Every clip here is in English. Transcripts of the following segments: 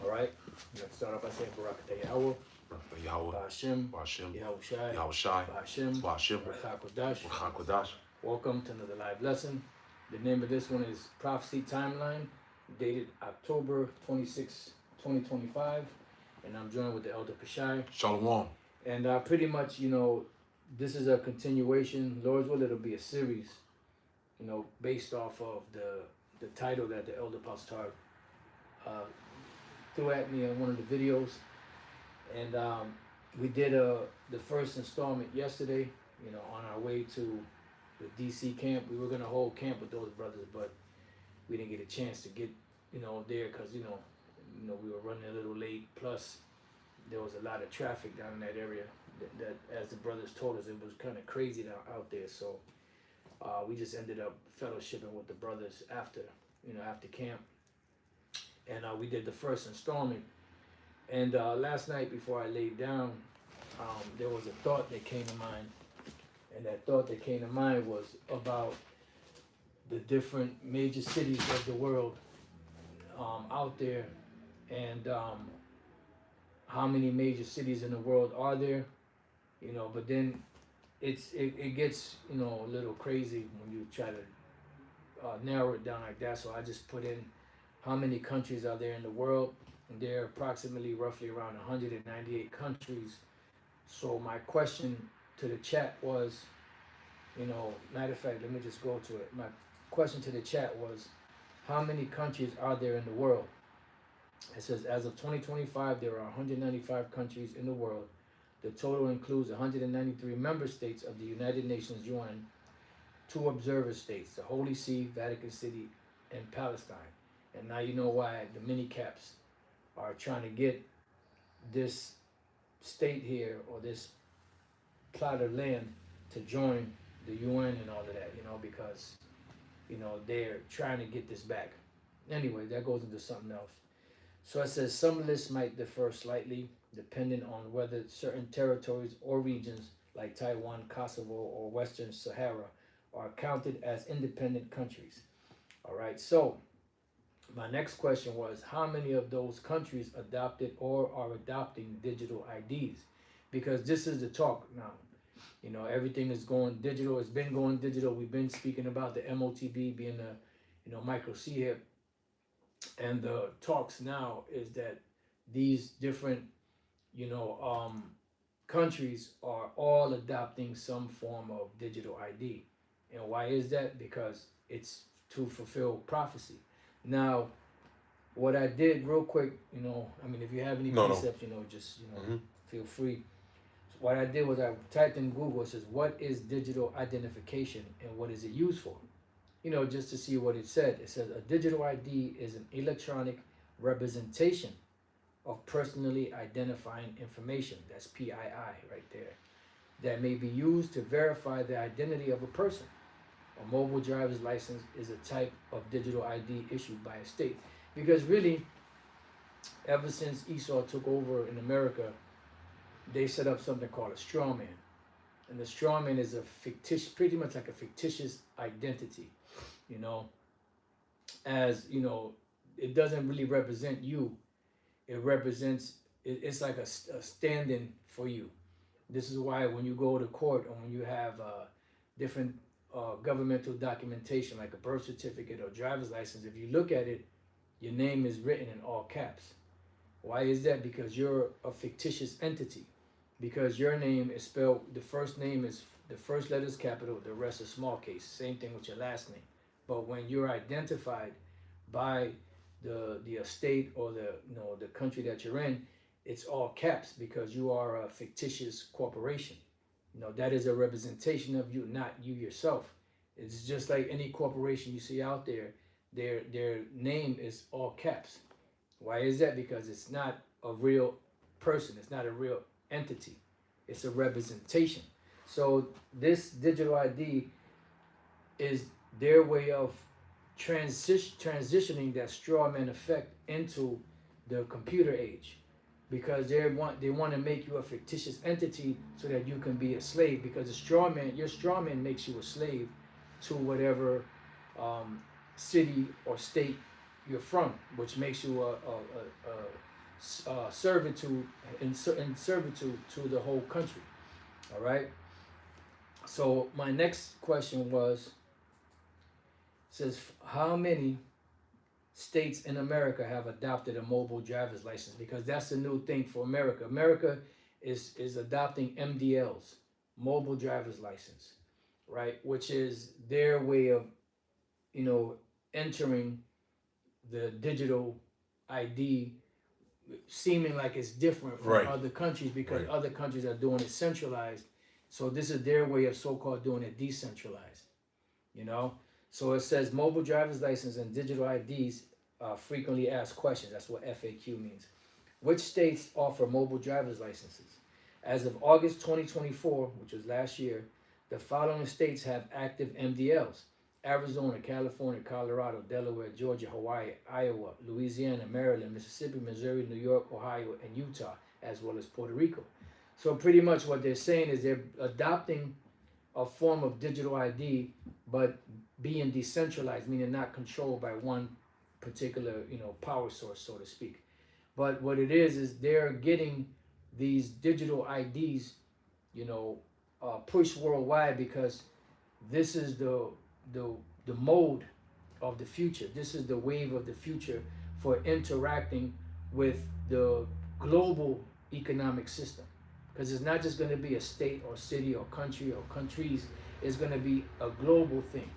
All right. Let's start off by saying Barakatah Yahweh, Yahweh, Ba'ashem, Ba'ashem, Yahushai, Yahushai, Ba'ashem, Ba'ashem, Ruach HaKodesh. Ruach HaKodesh. Welcome to another live lesson. The name of this one is Prophecy Timeline, dated October 26, 2025. And I'm joined with the Elder Pashai. Shalom. And pretty much, this is a continuation. Lord's will, it'll be a series, based off of the title that the Elder Pastor threw at me in one of the videos. And we did the first installment yesterday, on our way to the DC camp. We were going to hold camp with those brothers, but we didn't get a chance to get, there because, we were running a little late. Plus, there was a lot of traffic down in that area that as the brothers told us, it was kind of crazy out there. So we just ended up fellowshipping with the brothers after camp. And we did the first installment. And last night before I laid down, there was a thought that came to mind. And that thought that came to mind was about the different major cities of the world out there, and how many major cities in the world are there, but then it gets, a little crazy when you try to narrow it down like that. So I just put in how many countries are there in the world, and there are approximately roughly around 198 countries. So my question to the chat was, matter of fact, let me just go to it. My question to the chat was, how many countries are there in the world? It says, as of 2025, there are 195 countries in the world. The total includes 193 member states of the United Nations UN, 2 observer states, the Holy See, Vatican City, and Palestine. And now you know why the mini caps are trying to get this state here, or this plot of land, to join the UN and all of that, because, they're trying to get this back. Anyway, that goes into something else. So it says some lists might differ slightly depending on whether certain territories or regions like Taiwan, Kosovo, or Western Sahara are counted as independent countries. All right, so my next question was, how many of those countries adopted or are adopting digital IDs? Because this is the talk now. Everything is going digital. It's been going digital. We've been speaking about the MOTB being the, micro chip. And the talks now is that these different, countries are all adopting some form of digital ID. And why is that? Because it's to fulfill prophecy. Now, what I did real quick, if you have any precepts, just, feel free. What I did was I typed in Google. It says, what is digital identification and what is it used for? Just to see what it said. It says a digital ID is an electronic representation of personally identifying information. That's PII right there. That may be used to verify the identity of a person. A mobile driver's license is a type of digital ID issued by a state. Because really, ever since Esau took over in America, they set up something called a straw man. And the straw man is a fictitious, pretty much like a fictitious identity, it doesn't really represent you. It represents, it's like a stand-in for you. This is why when you go to court, or when you have different governmental documentation, like a birth certificate or driver's license, if you look at it, your name is written in all caps. Why is that? Because you're a fictitious entity. Because your name is spelled, the first name is, the first letter is capital, the rest is small case. Same thing with your last name. But when you're identified by the estate or the country that you're in, it's all caps, because you are a fictitious corporation. That is a representation of you, not you yourself. It's just like any corporation you see out there, their name is all caps. Why is that? Because it's not a real person. It's not a real entity. It's a representation. So this digital ID is their way of transitioning that straw man effect into the computer age, because they want to make you a fictitious entity so that you can be a slave, because your straw man makes you a slave to whatever city or state you're from, which makes you servitude in servitude to the whole country. All right. So my next question was says how many states in America have adopted a mobile driver's license, because that's the new thing for America. America is adopting MDLs, mobile driver's license, right? Which is their way of, you know, entering the digital ID, seeming like it's different from Right. other countries, because Right. other countries are doing it centralized. So this is their way of so-called doing it decentralized, you know? So it says mobile driver's license and digital IDs frequently asked questions. That's what FAQ means. Which states offer mobile driver's licenses? As of August 2024, which was last year, the following states have active MDLs: Arizona, California, Colorado, Delaware, Georgia, Hawaii, Iowa, Louisiana, Maryland, Mississippi, Missouri, New York, Ohio, and Utah, as well as Puerto Rico. So pretty much what they're saying is they're adopting a form of digital ID, but being decentralized, meaning not controlled by one particular, you know, power source, so to speak. But what it is they're getting these digital IDs, you know, pushed worldwide, because this is the the mode of the future. This is the wave of the future for interacting with the global economic system, because it's not just going to be a state or city or country or countries. It's going to be a global thing.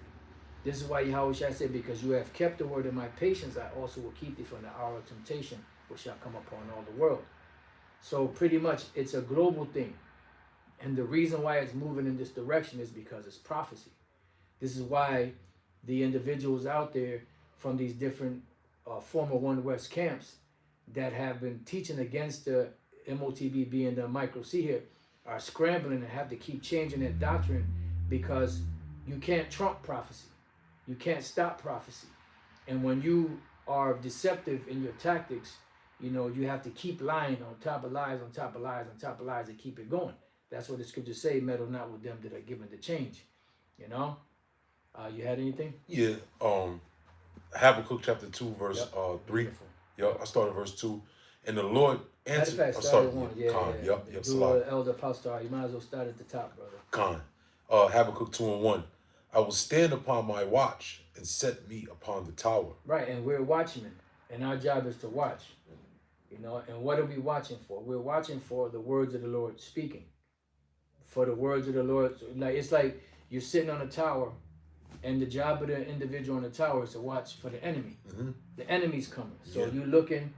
This is why Yahweh Shai said, because you have kept the word of my patience, I also will keep thee from the hour of temptation, which shall come upon all the world. So pretty much it's a global thing. And the reason why it's moving in this direction is because it's prophecy. This is why the individuals out there from these different former One West camps that have been teaching against the MOTB being the micro C here are scrambling and have to keep changing their doctrine, because you can't trump prophecy. You can't stop prophecy. And when you are deceptive in your tactics, you know, you have to keep lying on top of lies, on top of lies, on top of lies, and keep it going. That's what the scriptures say, meddle not with them that are given the change. You know? You had anything? Yeah. Habakkuk chapter 2, verse 3. Beautiful. Yep, I started verse 2. And the Lord Matter of answered. fact, I start started at one. with Yeah, Khan. yeah. Yep, Do Salah. Elder Apostle. You might as well start at the top, brother. Khan. Habakkuk 2 and 1. I will stand upon my watch and set me upon the tower. Right, and we're watchmen, and our job is to watch. You know, and what are we watching for? We're watching for the words of the Lord speaking. For the words of the Lord, like it's like you're sitting on a tower, and the job of the individual on the tower is to watch for the enemy. Mm-hmm. The enemy's coming, so Yeah. you're looking,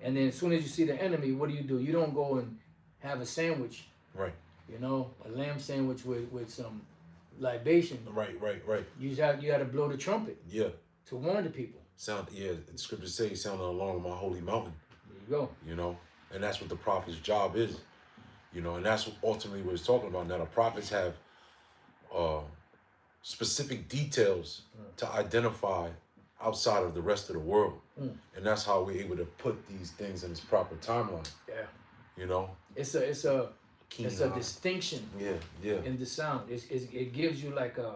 and then as soon as you see the enemy, what do? You don't go and have a sandwich, Right. you know, a lamb sandwich with some libation. Right. You got to blow the trumpet Yeah. to warn the people. The scriptures say, sound an alarm on my holy mountain. There you go. You know, and that's what the prophet's job is. You know, and that's what ultimately what it's talking about. Now the prophets have specific details to identify outside of the rest of the world. And that's how we're able to put these things in its proper timeline. Yeah. You know? It's a Keen it's a eye. distinction Yeah. in the sound. It gives you like a,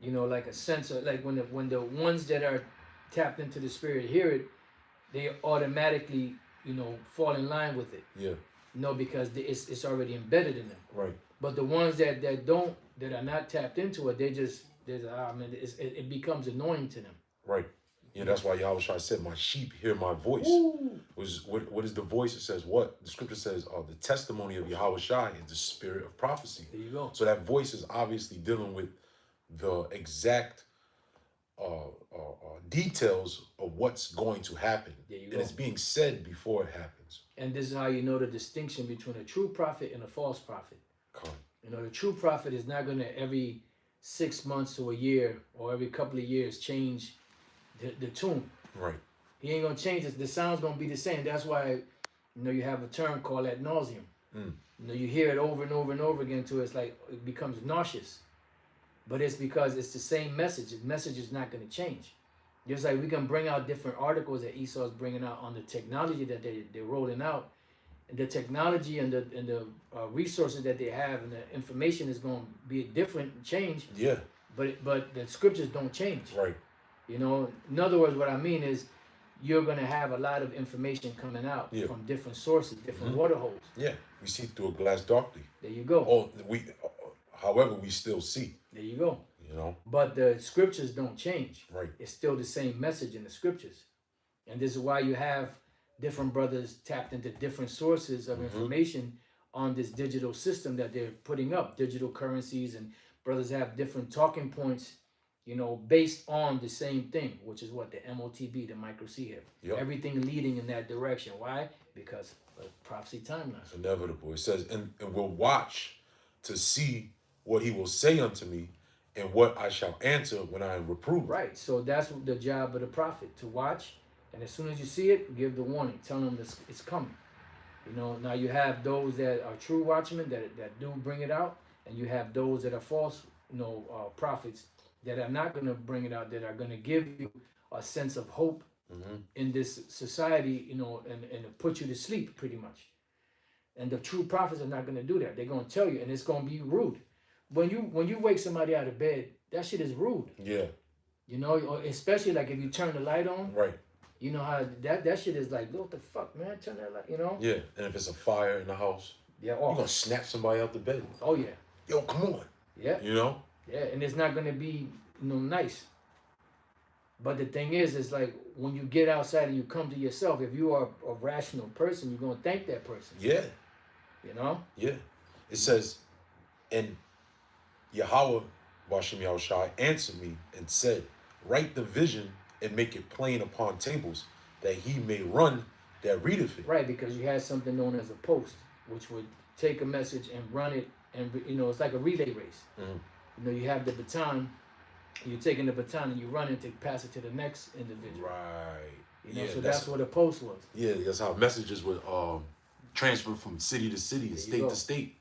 you know, like a sense of, like when the ones that are tapped into the spirit hear it, they automatically, you know, fall in line with it. Yeah. No, because it's already embedded in them. Right. But the ones that are not tapped into it, it becomes annoying to them. Right. Yeah, that's why Yahweh Shai said, my sheep hear my voice. Ooh. What is the voice? It says what? The scripture says the testimony of Yahweh Shai is the spirit of prophecy. There you go. So that voice is obviously dealing with the exact details of what's going to happen. There you and go. it's being said before it happens. And this is how you know the distinction between a true prophet and a false prophet. Come. You know, the true prophet is not going to every 6 months to a year or every couple of years change the tune. Right. He ain't going to change it. The sound's going to be the same. That's why, you know, you have a term called ad nauseum. You know, you hear it over and over and over again till it's like it becomes nauseous. But it's because it's the same message. The message is not going to change. Just like we can bring out different articles that Esau's bringing out on the technology that they're rolling out. And the technology and the resources that they have and the information is going to be different and change. Yeah. But the scriptures don't change. Right. You know, in other words, what I mean is you're gonna have a lot of information coming out Yeah. from different sources, different water holes. Yeah, we see through a glass darkly. There you go. However, we still see. There you go. You know, But the scriptures don't change. right? It's still the same message in the scriptures. And this is why you have different brothers tapped into different sources of information on this digital system that they're putting up, digital currencies, and brothers have different talking points, you know, based on the same thing, which is what the MOTB, the micro C here. Yep. Everything leading in that direction. Why? Because of prophecy timeline. It's inevitable. It says, and we'll watch to see what he will say unto me, and what I shall answer when I am reproved. Right. So that's the job of the prophet, to watch, and as soon as you see it, give the warning. Tell them this, it's coming. You know, now you have those that are true watchmen that do bring it out, and you have those that are false, you know, prophets that are not going to bring it out, that are going to give you a sense of hope in this society, you know, and put you to sleep pretty much. And the true prophets are not going to do that. They're going to tell you, and it's going to be rude. When you wake somebody out of bed, that shit is rude. Yeah. You know, especially like if you turn the light on. Right. You know how that shit is like, what the fuck, man? Turn that light, you know? Yeah. And if it's a fire in the house, Yeah, you're gonna snatch somebody out the bed. Oh yeah. Yo, come on. Yeah. You know? Yeah, and it's not gonna be, you know, nice. But the thing is like when you get outside and you come to yourself, if you are a rational person, you're gonna thank that person. Yeah. You know? Yeah. It says, and Yahweh, Bashem Yahushai, answered me and said, write the vision and make it plain upon tables, that he may run that readeth it. Right, because you had something known as a post, which would take a message and run it, and you know, it's like a relay race. You know, you have the baton, you're taking the baton and you run it to pass it to the next individual. Right. You know, so that's what a post was. Yeah, that's how messages would transfer from city to city and state to state.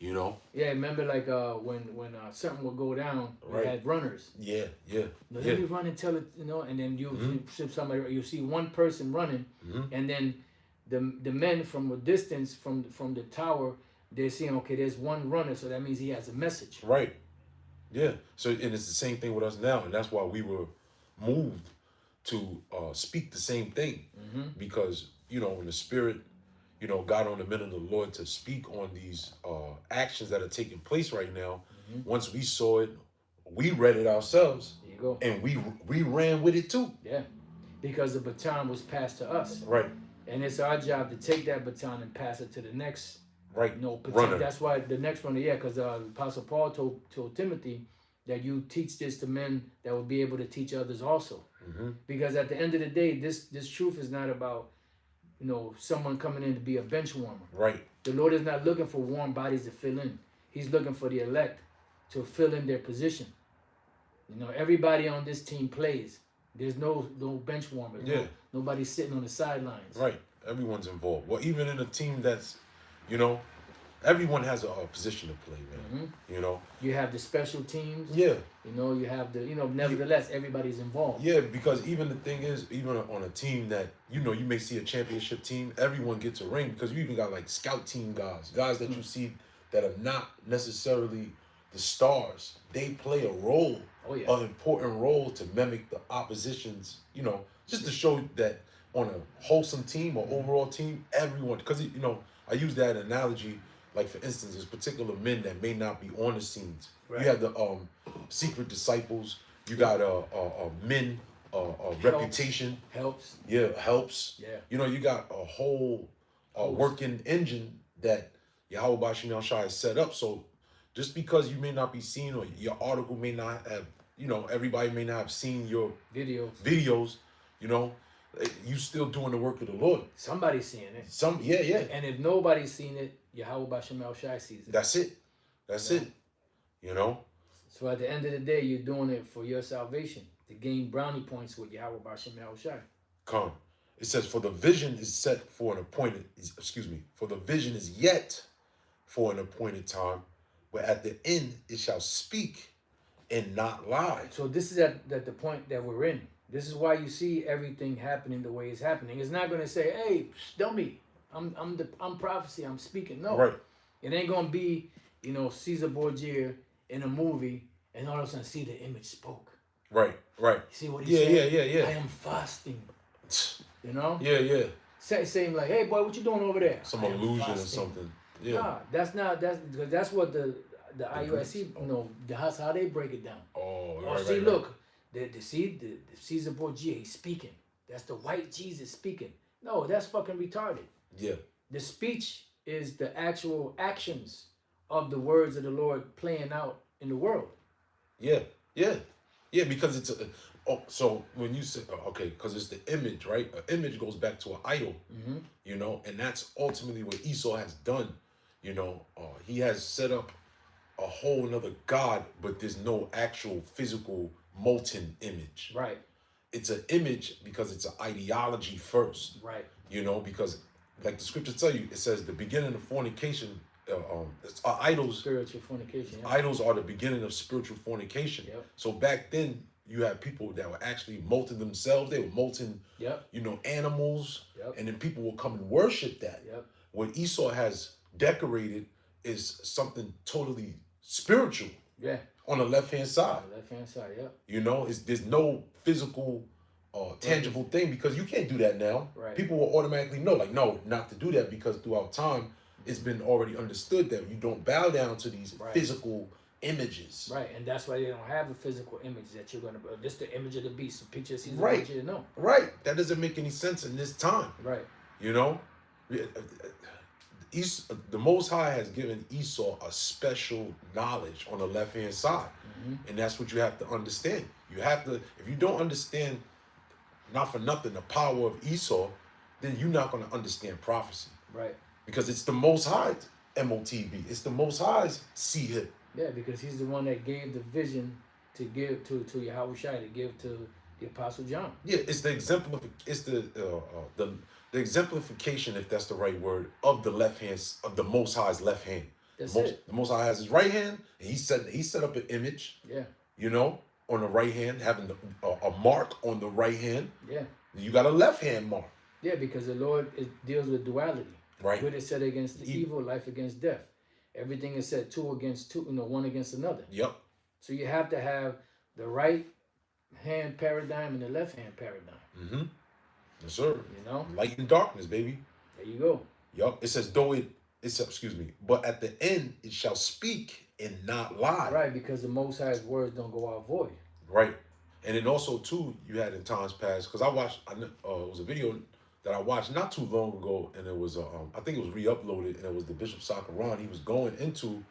You know? Yeah, remember like when something would go down, we had runners. Yeah. Let me run and tell it, you know, and then you see somebody, you see one person running, and then the men from a distance from the tower, they're seeing, okay, there's one runner, so that means he has a message. Right. Yeah. So, and it's the same thing with us now, and that's why we were moved to speak the same thing, because, you know, in the spirit, you know, God on the men of the Lord to speak on these actions that are taking place right now. Once we saw it, we read it ourselves. There you go. And we ran with it too. Yeah, because the baton was passed to us. Right. And it's our job to take that baton and pass it to the next. Right. No, runner. That's why the next runner, yeah, because Apostle Paul told Timothy that you teach this to men that will be able to teach others also. Because at the end of the day, this truth is not about, you know, someone coming in to be a bench warmer. Right. The Lord is not looking for warm bodies to fill in. He's looking for the elect to fill in their position. You know, everybody on this team plays. There's no bench warmers. Yeah. Nobody's sitting on the sidelines. Right. Everyone's involved. Well, even in a team that's, you know, everyone has a position to play, man. You know. You have the special teams. Yeah. You know, you have the, you know, nevertheless, everybody's involved. Yeah, because even the thing is, even on a team that, you know, you may see a championship team, everyone gets a ring, because you even got like scout team guys that you see that are not necessarily the stars. They play a role, an important role to mimic the opposition's, you know, just to show that on a wholesome team or overall team, everyone, because, you know, I use that analogy, like for instance, there's particular men that may not be on the scenes. Right. You have the secret disciples. You got men, reputation. Helps. Yeah, helps. Yeah. You know, you got a whole working engine that Yahweh Bashem Yahushua has set up. So just because you may not be seen, or your article may not have, you know, everybody may not have seen your videos, you know, you still doing the work of the Lord. Somebody's seeing it. Yeah. And if nobody's seen it, Yahweh Bashem Yahushua sees it. That's it. You know? So at the end of the day, you're doing it for your salvation, to gain brownie points with Yahweh Bashem Yahushua. Come. It says, for the vision is set for an appointed, for the vision is yet for an appointed time, where at the end it shall speak and not lie. So this is at the point that we're in. This is why you see everything happening the way it's happening. It's not gonna say, "Hey, dummy, I'm prophecy. I'm speaking." No, right. It ain't gonna be, you know, Caesar Borgia in a movie, and all of a sudden see the image spoke. Right. See what he said? Yeah. I am fasting. You know, Yeah. saying like, "Hey, boy, what you doing over there?" Some I am illusion or fasting. something. Yeah. Nah, that's not. That's because that's what the Greeks? IUIC, that's how they break it down. Oh, Oh, right, see, right, right. look, the Caesar Borgia, he's speaking. That's the white Jesus speaking. No, that's fucking retarded. Yeah. The speech is the actual actions of the words of the Lord playing out in the world. Yeah. Yeah. Yeah, because it's a, oh, so when you say, okay, because it's the image, right? An image goes back to an idol, you know, and that's ultimately what Esau has done. You know, he has set up a whole nother god, but there's no actual physical molten image. Right, It's an image because it's an ideology first, right, you know, because like the scriptures tell you, it says the beginning of fornication, idols spiritual fornication. Yeah. idols are the beginning of spiritual fornication. Yep. So back then, you had people that were actually molting themselves. They were molting, Yep. you know, animals, Yep. and then people will come and worship that. Yep. What Esau has decorated is something totally spiritual Yeah. on the left hand side. On the left hand side. Yep. You know, there's no physical, tangible thing because you can't do that now. Right. People will automatically know, like, no, not to do that because throughout time, it's been already understood that you don't bow down to these Right. physical images. Right, and that's why they don't have a physical image that you're gonna. This the image of the beast. The picture sees Right. the no. Right. That doesn't make any sense in this time. Right. You know, the Most High has given Esau a special knowledge on the left hand side, and that's what you have to understand. You have to, if you don't understand, not for nothing, the power of Esau, then you're not going to understand prophecy Right. because it's the Most High's MOTB. It's the Most High's C-hip. Yeah, because he's the one that gave the vision to give to Yahweh Shai, to give to the Apostle John. Yeah, it's the it's the exemplification, if that's the right word, of the left hand, of the Most High's left hand. That's The Most High has his right hand, and he set up an image, Yeah. you know, on the right hand, having a mark on the right hand. Yeah. You got a left hand mark, Yeah, because the Lord deals with duality. right? Good is set against the evil, life against death. Everything is set two against two, one against another. Yep. So you have to have the right hand paradigm and the left hand paradigm. Mm-hmm. Yes, sir. You know? Light and darkness, baby. There you go. Yup. It says, excuse me, but at the end it shall speak and not lie. Right, because the Most High's words don't go out void. Right. And then also too, you had in times past, because it was a video that I watched not too long ago, and it was I think it was re-uploaded, and it was the Bishop Sakaran. He was going into,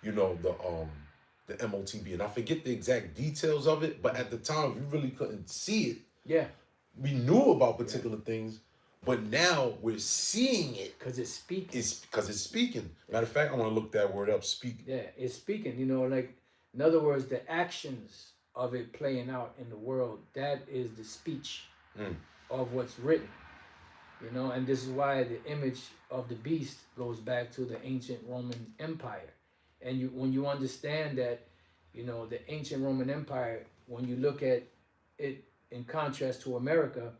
you know, the MOTB, and I forget the exact details of it, but at the time we really couldn't see it. Yeah. We knew about particular things, but now we're seeing it. Because it's speaking. It's because it's speaking. Matter of fact, I want to look that word up. Speak. Yeah, it's speaking. You know, like, in other words, the actions of it playing out in the world, that is the speech of what's written. You know, and this is why the image of the beast goes back to the ancient Roman Empire. And when you understand that, you know, the ancient Roman Empire, when you look at it in contrast to America,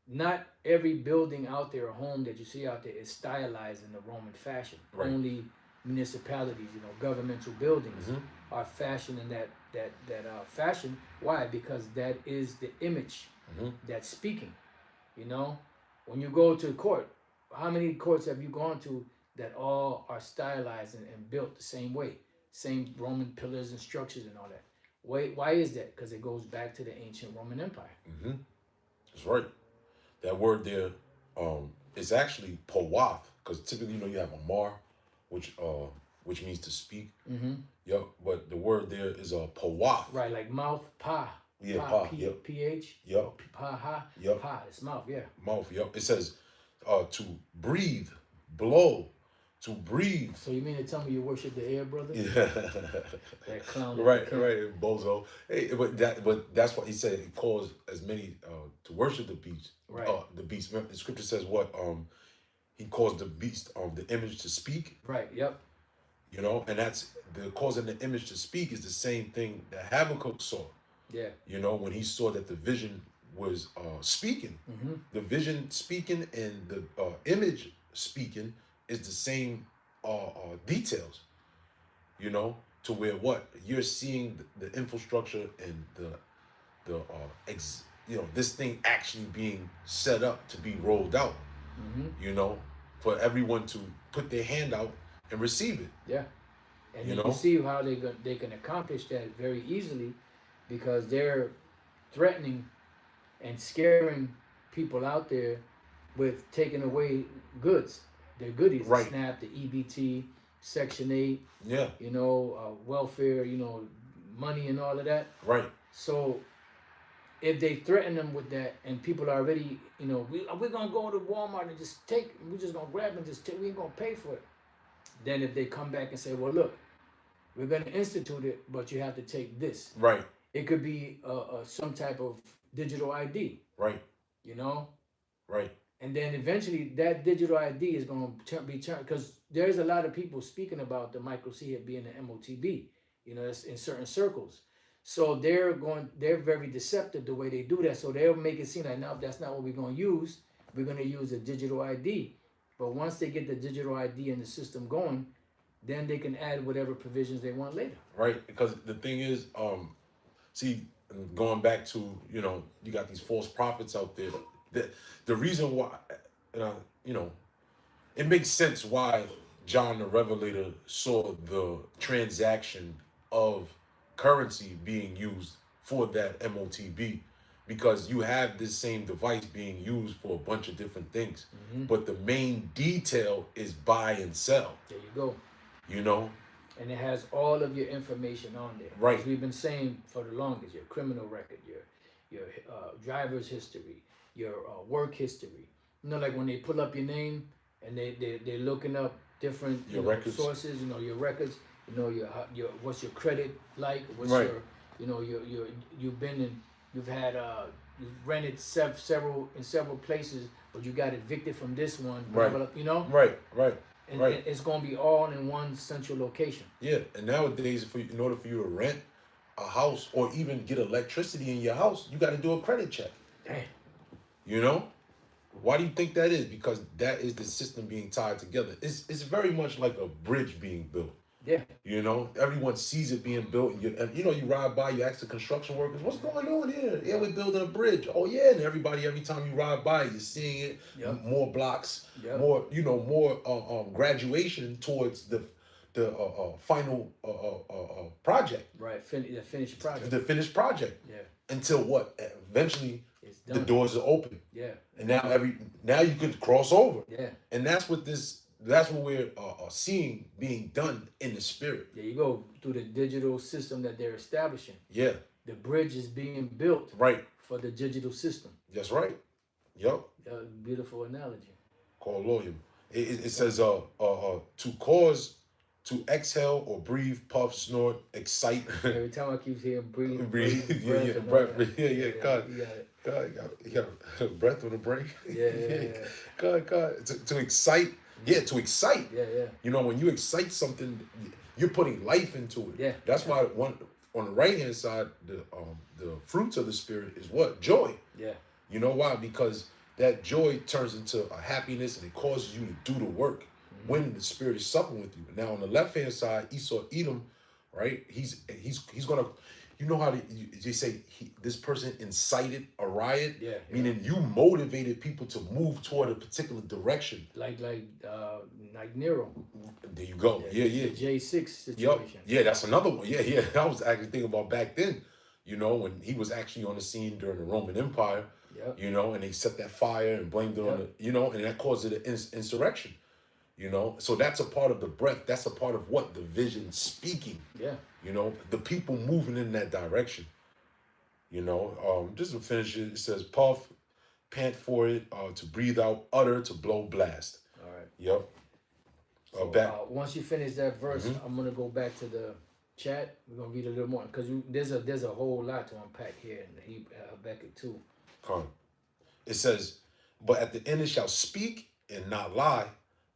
not every building out there or home that you see out there is stylized in the Roman fashion. Right. Only municipalities, you know, governmental buildings are fashioned in that fashion. Why? Because that is the image that's speaking. You know, when you go to court, how many courts have you gone to that all are stylized and built the same way? Same Roman pillars and structures and all that. Why is that? Because it goes back to the ancient Roman Empire. That's right. That word there, is actually pawath, because typically, you know, you have a mar, which means to speak. Yep. But the word there is a pawath. Right, like mouth, pa. Yeah, pa, pa, yep. P-H. Yep. Pa, ha. Yep. Pa, it's mouth, yeah. Mouth. Yep. It says, to breathe, blow, to breathe. So you mean to tell me you worship the air, brother? Yeah. That clown. Right, bozo. Hey, but that's what he said. It calls as many to worship the beast. Right. The beast. The scripture says what? He calls the beast the image to speak. Right. Yep. You know, and that's the causing the image to speak is the same thing that Habakkuk saw. Yeah. You know, when he saw that the vision was speaking, the vision speaking and the image speaking is the same details. You know, to where what you're seeing the infrastructure and this thing actually being set up to be rolled out, Mm-hmm. for everyone to put their hand out and receive it. Yeah. And You then you know? see how they can accomplish that very easily because they're threatening and scaring people out there with taking away goods, their goodies, the Right. SNAP, the EBT, Section 8, Yeah. welfare, money and all of that. Right. So if they threaten them with that and people are already, we're going to go to Walmart and just we're just going to grab and just take, we ain't going to pay for it. Then if they come back and say, well, look, we're going to institute it, but you have to take this. Right. It could be some type of digital ID. Right. Right. And then eventually that digital ID is going to be turned, because there's a lot of people speaking about the micro C being the MOTB, that's in certain circles. So they're very deceptive the way they do that. So they'll make it seem like, no, that's not what we're going to use. We're going to use a digital ID. But once they get the digital ID in the system going, then they can add whatever provisions they want later. Right. Because the thing is, see, going back to, you got these false prophets out there. The reason why, it makes sense why John the Revelator saw the transaction of currency being used for that MOTB, because you have this same device being used for a bunch of different things. Mm-hmm. But the main detail is buy and sell. There you go. And it has all of your information on there. Right. As we've been saying for the longest, your criminal record, your driver's history, your work history. Like when they pull up your name and they're looking up different records. sources. Your records. Your what's your credit like? What's right. you've rented several places, but you got evicted from this one. Right. Right. And right. It's going to be all in one central location. Yeah, and nowadays, in order for you to rent a house or even get electricity in your house, you got to do a credit check. Damn. Why do you think that is? Because that is the system being tied together. It's very much like a bridge being built. Yeah. Everyone sees it being built, and you ride by, you ask the construction workers, what's going on here? Yeah, we're building a bridge. Oh yeah, and every time you ride by, you're seeing it. Yep. More blocks, yep. more graduation towards the final project. Right, the finished project. The finished project. Yeah. Until what? Eventually, it's done. the doors are open. Yeah. And now you can cross over. Yeah. And that's what we're seeing being done in the spirit. There you go, through the digital system that they're establishing. Yeah. The bridge is being built. Right. For the digital system. That's right. Yep. Beautiful analogy. Call William. It says to cause, to exhale or breathe, puff, snort, excite. Every time I keep hearing breathe. breathe. Breath. Yeah. God, you got a breath on the break. Yeah. God. To excite. Yeah, to excite. Yeah. When you excite something, you're putting life into it. Yeah. That's why on the right hand side, the fruits of the spirit is what? Joy. Yeah. You know why? Because that joy turns into a happiness and it causes you to do the work when the spirit is supping with you. Now on the left hand side, Esau Edom, right? He's gonna, how they say this person incited a riot. Yeah. Meaning you motivated people to move toward a particular direction. Like Nero. There you go. Yeah. The J6 situation. Yep. Yeah, that's another one. Yeah. I was actually thinking about back then. When he was actually on the scene during the Roman Empire. Yep. And they set that fire and blamed it on the, and that caused it an insurrection. So that's a part of the breath. That's a part of what the vision speaking. Yeah. The people moving in that direction. Just to finish it, it says puff, pant for it, to breathe out, utter, to blow, blast. All right. Yep. So, once you finish that verse, I'm gonna go back to the chat. We're gonna read a little more because there's a whole lot to unpack here in Habakkuk 2. Come. It says, but at the end it shall speak and not lie,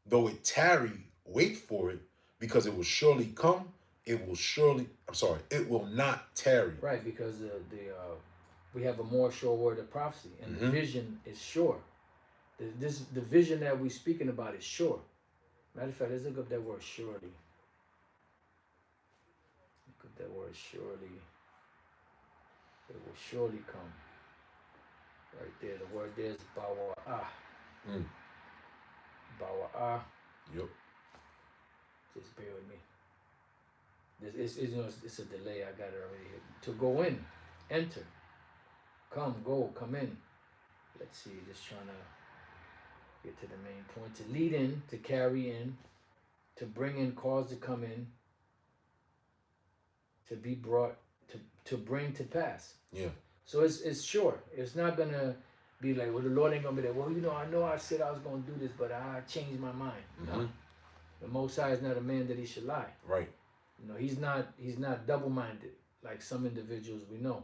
though it tarry, wait for it, because it will surely come. It will not tarry. Right, because we have a more sure word of prophecy, and the vision is sure. The vision that we're speaking about is sure. Matter of fact, let's look up that word surely. Look up that word surely. It will surely come. Right there, the word there is Bawa'a. Mm. Bawa'a. Yep. Just bear with me. This is, it's a delay. I got it already here. To go in, enter, come, go, come in. Let's see, just trying to get to the main point. To lead in, to carry in, to bring in, cause to come in, to be brought, to bring to pass. Yeah. So it's short. It's not gonna be like, well, the Lord ain't gonna be like, well, I know I said I was gonna do this, but I changed my mind. Mm-hmm. No. The Most High is not a man that he should lie. Right. He's not double-minded like some individuals we know.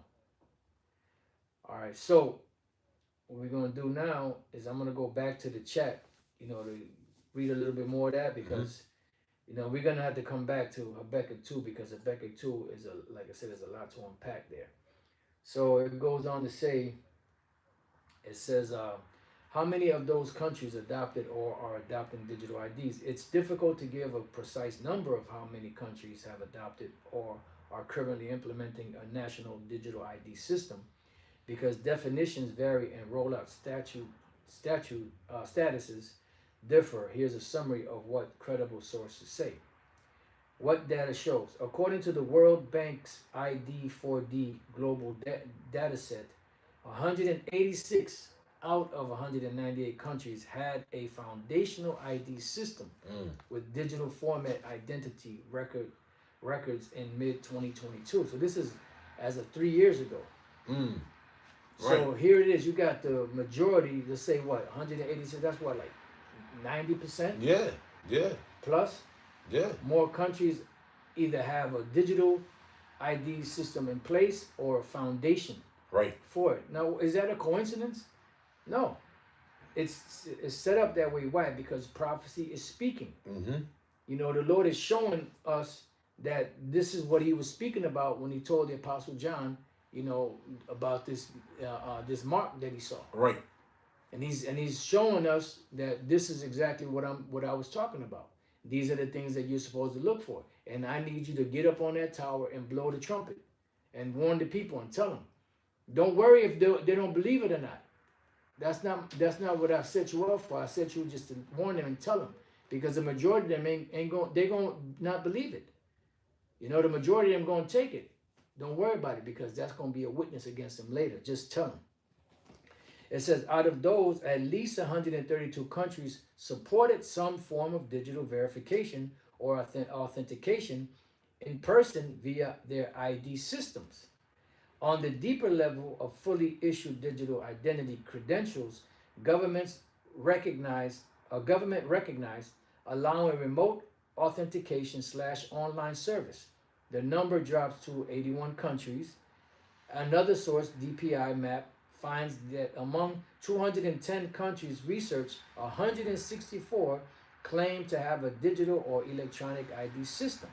All right, so what we're gonna do now is I'm gonna go back to the chat, to read a little bit more of that because we're gonna have to come back to Habakkuk 2 because Habakkuk 2 is like I said, there's a lot to unpack there. So it goes on to say, it says, how many of those countries adopted or are adopting digital IDs? It's difficult to give a precise number of how many countries have adopted or are currently implementing a national digital ID system because definitions vary and rollout statuses differ. Here's a summary of what credible sources say. What data shows? According to the World Bank's ID4D global data set, 186 out of 198 countries had a foundational ID system with digital format identity records in mid-2022. So this is as of 3 years ago. Right. So here it is. You got the majority, let's say what, 186, that's what, like 90%? Yeah. Plus? Yeah. More countries either have a digital ID system in place or a foundation for it. Now, is that a coincidence? No. It's set up that way. Why? Because prophecy is speaking. Mm-hmm. The Lord is showing us that this is what he was speaking about when he told the Apostle John, about this mark that he saw. Right. And he's showing us that this is exactly what I was talking about. These are the things that you're supposed to look for. And I need you to get up on that tower and blow the trumpet and warn the people and tell them. Don't worry if they don't believe it or not. That's not what I set you up for. I set you just to warn them and tell them. Because the majority of them they're going to not believe it. The majority of them going to take it. Don't worry about it because that's going to be a witness against them later. Just tell them. It says, out of those, at least 132 countries supported some form of digital verification or authentication in person via their ID systems. On the deeper level of fully issued digital identity credentials, government recognized allowing remote authentication / online service. The number drops to 81 countries. Another source, DPI Map, finds that among 210 countries researched, 164 claim to have a digital or electronic ID system,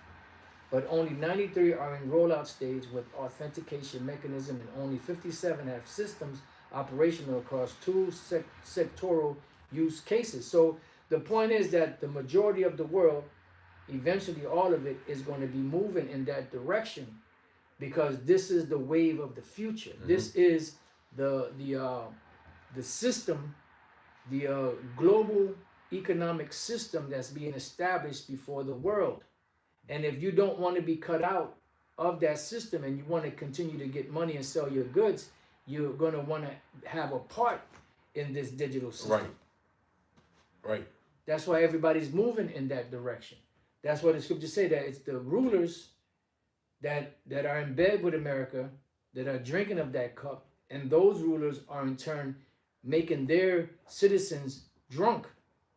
but only 93 are in rollout stage with authentication mechanism, and only 57 have systems operational across two sectoral use cases. So the point is that the majority of the world, eventually all of it, is going to be moving in that direction because this is the wave of the future. Mm-hmm. This is the system, the global economic system that's being established before the world. And if you don't want to be cut out of that system and you want to continue to get money and sell your goods, you're going to want to have a part in this digital system. Right. That's why everybody's moving in that direction. That's why the scriptures say that it's the rulers that are in bed with America that are drinking of that cup, and those rulers are in turn making their citizens drunk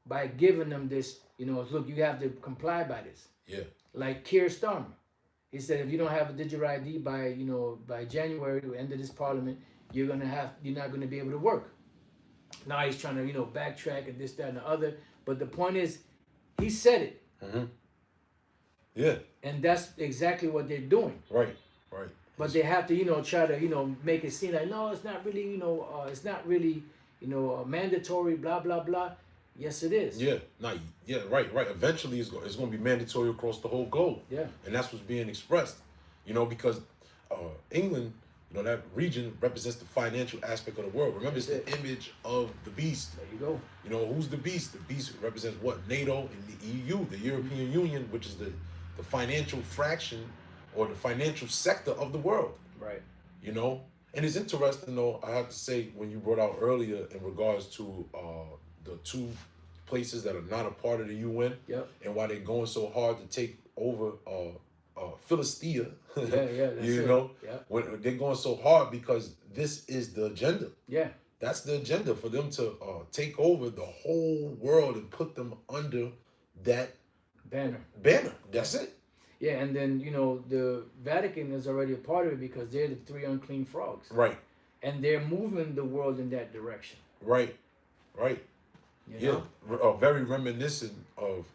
by giving them this, look, you have to comply by this. Yeah. Like Keir Starmer. He said if you don't have a digital ID by January, the end of this parliament, you're not gonna be able to work. Now he's trying to, backtrack and this, that, and the other. But the point is, he said it. Mm-hmm. Yeah. And that's exactly what they're doing. Right. But they have to, try to, make it seem like, no, it's not really, mandatory, blah, blah, blah. Yes, it is. Yeah. Right. Eventually, it's going to be mandatory across the whole globe. Yeah. And that's what's being expressed, because England You know, that region represents the financial aspect of the world. Remember, it's That's the image of the beast. There you go. You know, who's the beast? The beast represents what? NATO and the EU, the European Union, which is the financial fraction or the financial sector of the world. Right. You know? And it's interesting, though, I have to say, when you brought out earlier in regards to the two places that are not a part of the UN, Yep. and why they're going so hard to take over Philistia. Yeah, that's you it. know, Yeah. when they're going so hard because this is the agenda. Yeah. That's the agenda for them to take over the whole world and put them under that Banner. That's it. Yeah, and then the Vatican is already a part of it because they're the three unclean frogs, Right, and they're moving the world in that direction. right. You know? Very reminiscent of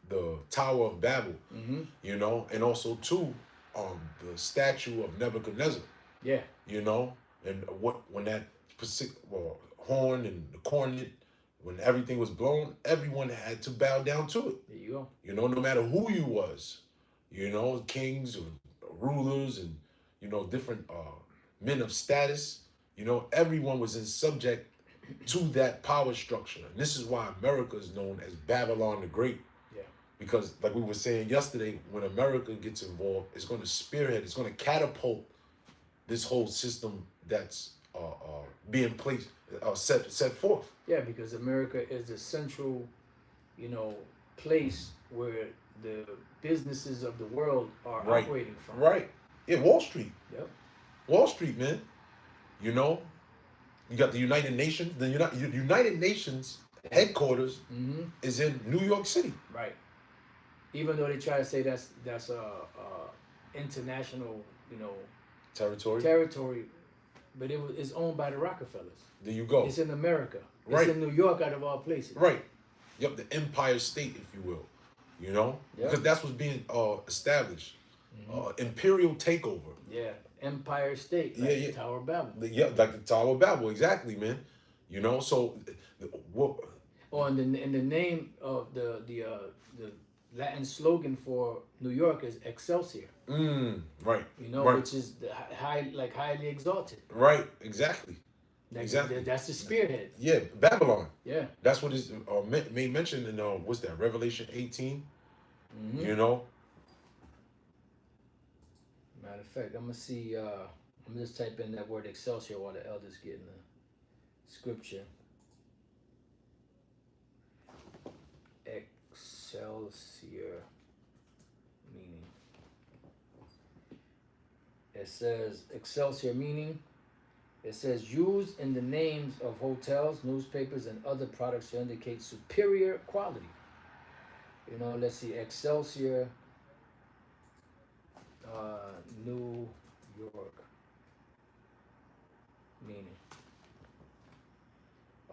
the Tower of Babel. Mm-hmm. You know, and also too, the statue of Nebuchadnezzar. Yeah. You know, and when that horn and the cornet, when everything was blown, everyone had to bow down to it. There you go. You know, no matter who you was, you know, kings or rulers and, you know, different men of status, you know, everyone was in subject to that power structure. And this is why America is known as Babylon the Great. Yeah. Because like we were saying yesterday, when America gets involved, it's going to spearhead, it's going to catapult this whole system that's being placed, set forth. Yeah, because America is the central, place where the businesses of the world are Right. operating from. Right. Yeah, Wall Street. Yep. Wall Street, man. You know, you got the United Nations. The United Nations headquarters Mm-hmm. is in New York City. Right. Even though they try to say that's international, territory, but it's owned by the Rockefellers. There you go. It's in America. Right. It's in New York, out of all places. Right. Yep, the Empire State, if you will. You know? Yep. Because that's what's being established. Mm-hmm. Imperial takeover. Yeah, Empire State, like Yeah. the Tower of Babel. Yeah, like the Tower of Babel, exactly, man. You know, so what? Oh, and the name of the Latin slogan for New York is Excelsior. Right. Right. Which is the highly exalted. Right. Exactly. Exactly. That's the spearhead. Yeah, Babylon. Yeah. That's what is made mention in what's that? Revelation 18. Mm-hmm. You know. Matter of fact, I'm gonna see. I'm just type in that word Excelsior while the elders get in the scripture. Excelsior meaning. It says Excelsior meaning. It says used in the names of hotels, newspapers, and other products to indicate superior quality. Let's see, Excelsior, New York meaning.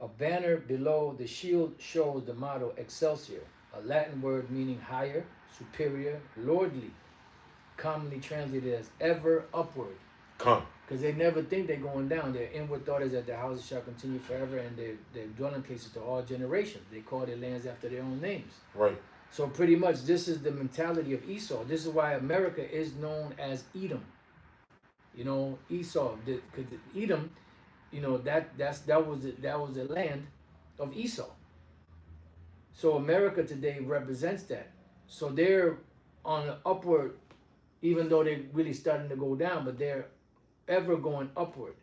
A banner below the shield shows the motto Excelsior, a Latin word meaning higher, superior, lordly, commonly translated as ever upward. Come. Because they never think they're going down. Their inward thought is that their houses shall continue forever and their dwelling places to all generations. They call their lands after their own names. Right. So pretty much this is the mentality of Esau. This is why America is known as Edom. Esau, because Edom, that was the land of Esau. So America today represents that. So they're on the upward, even though they're really starting to go down, but they're ever going upward.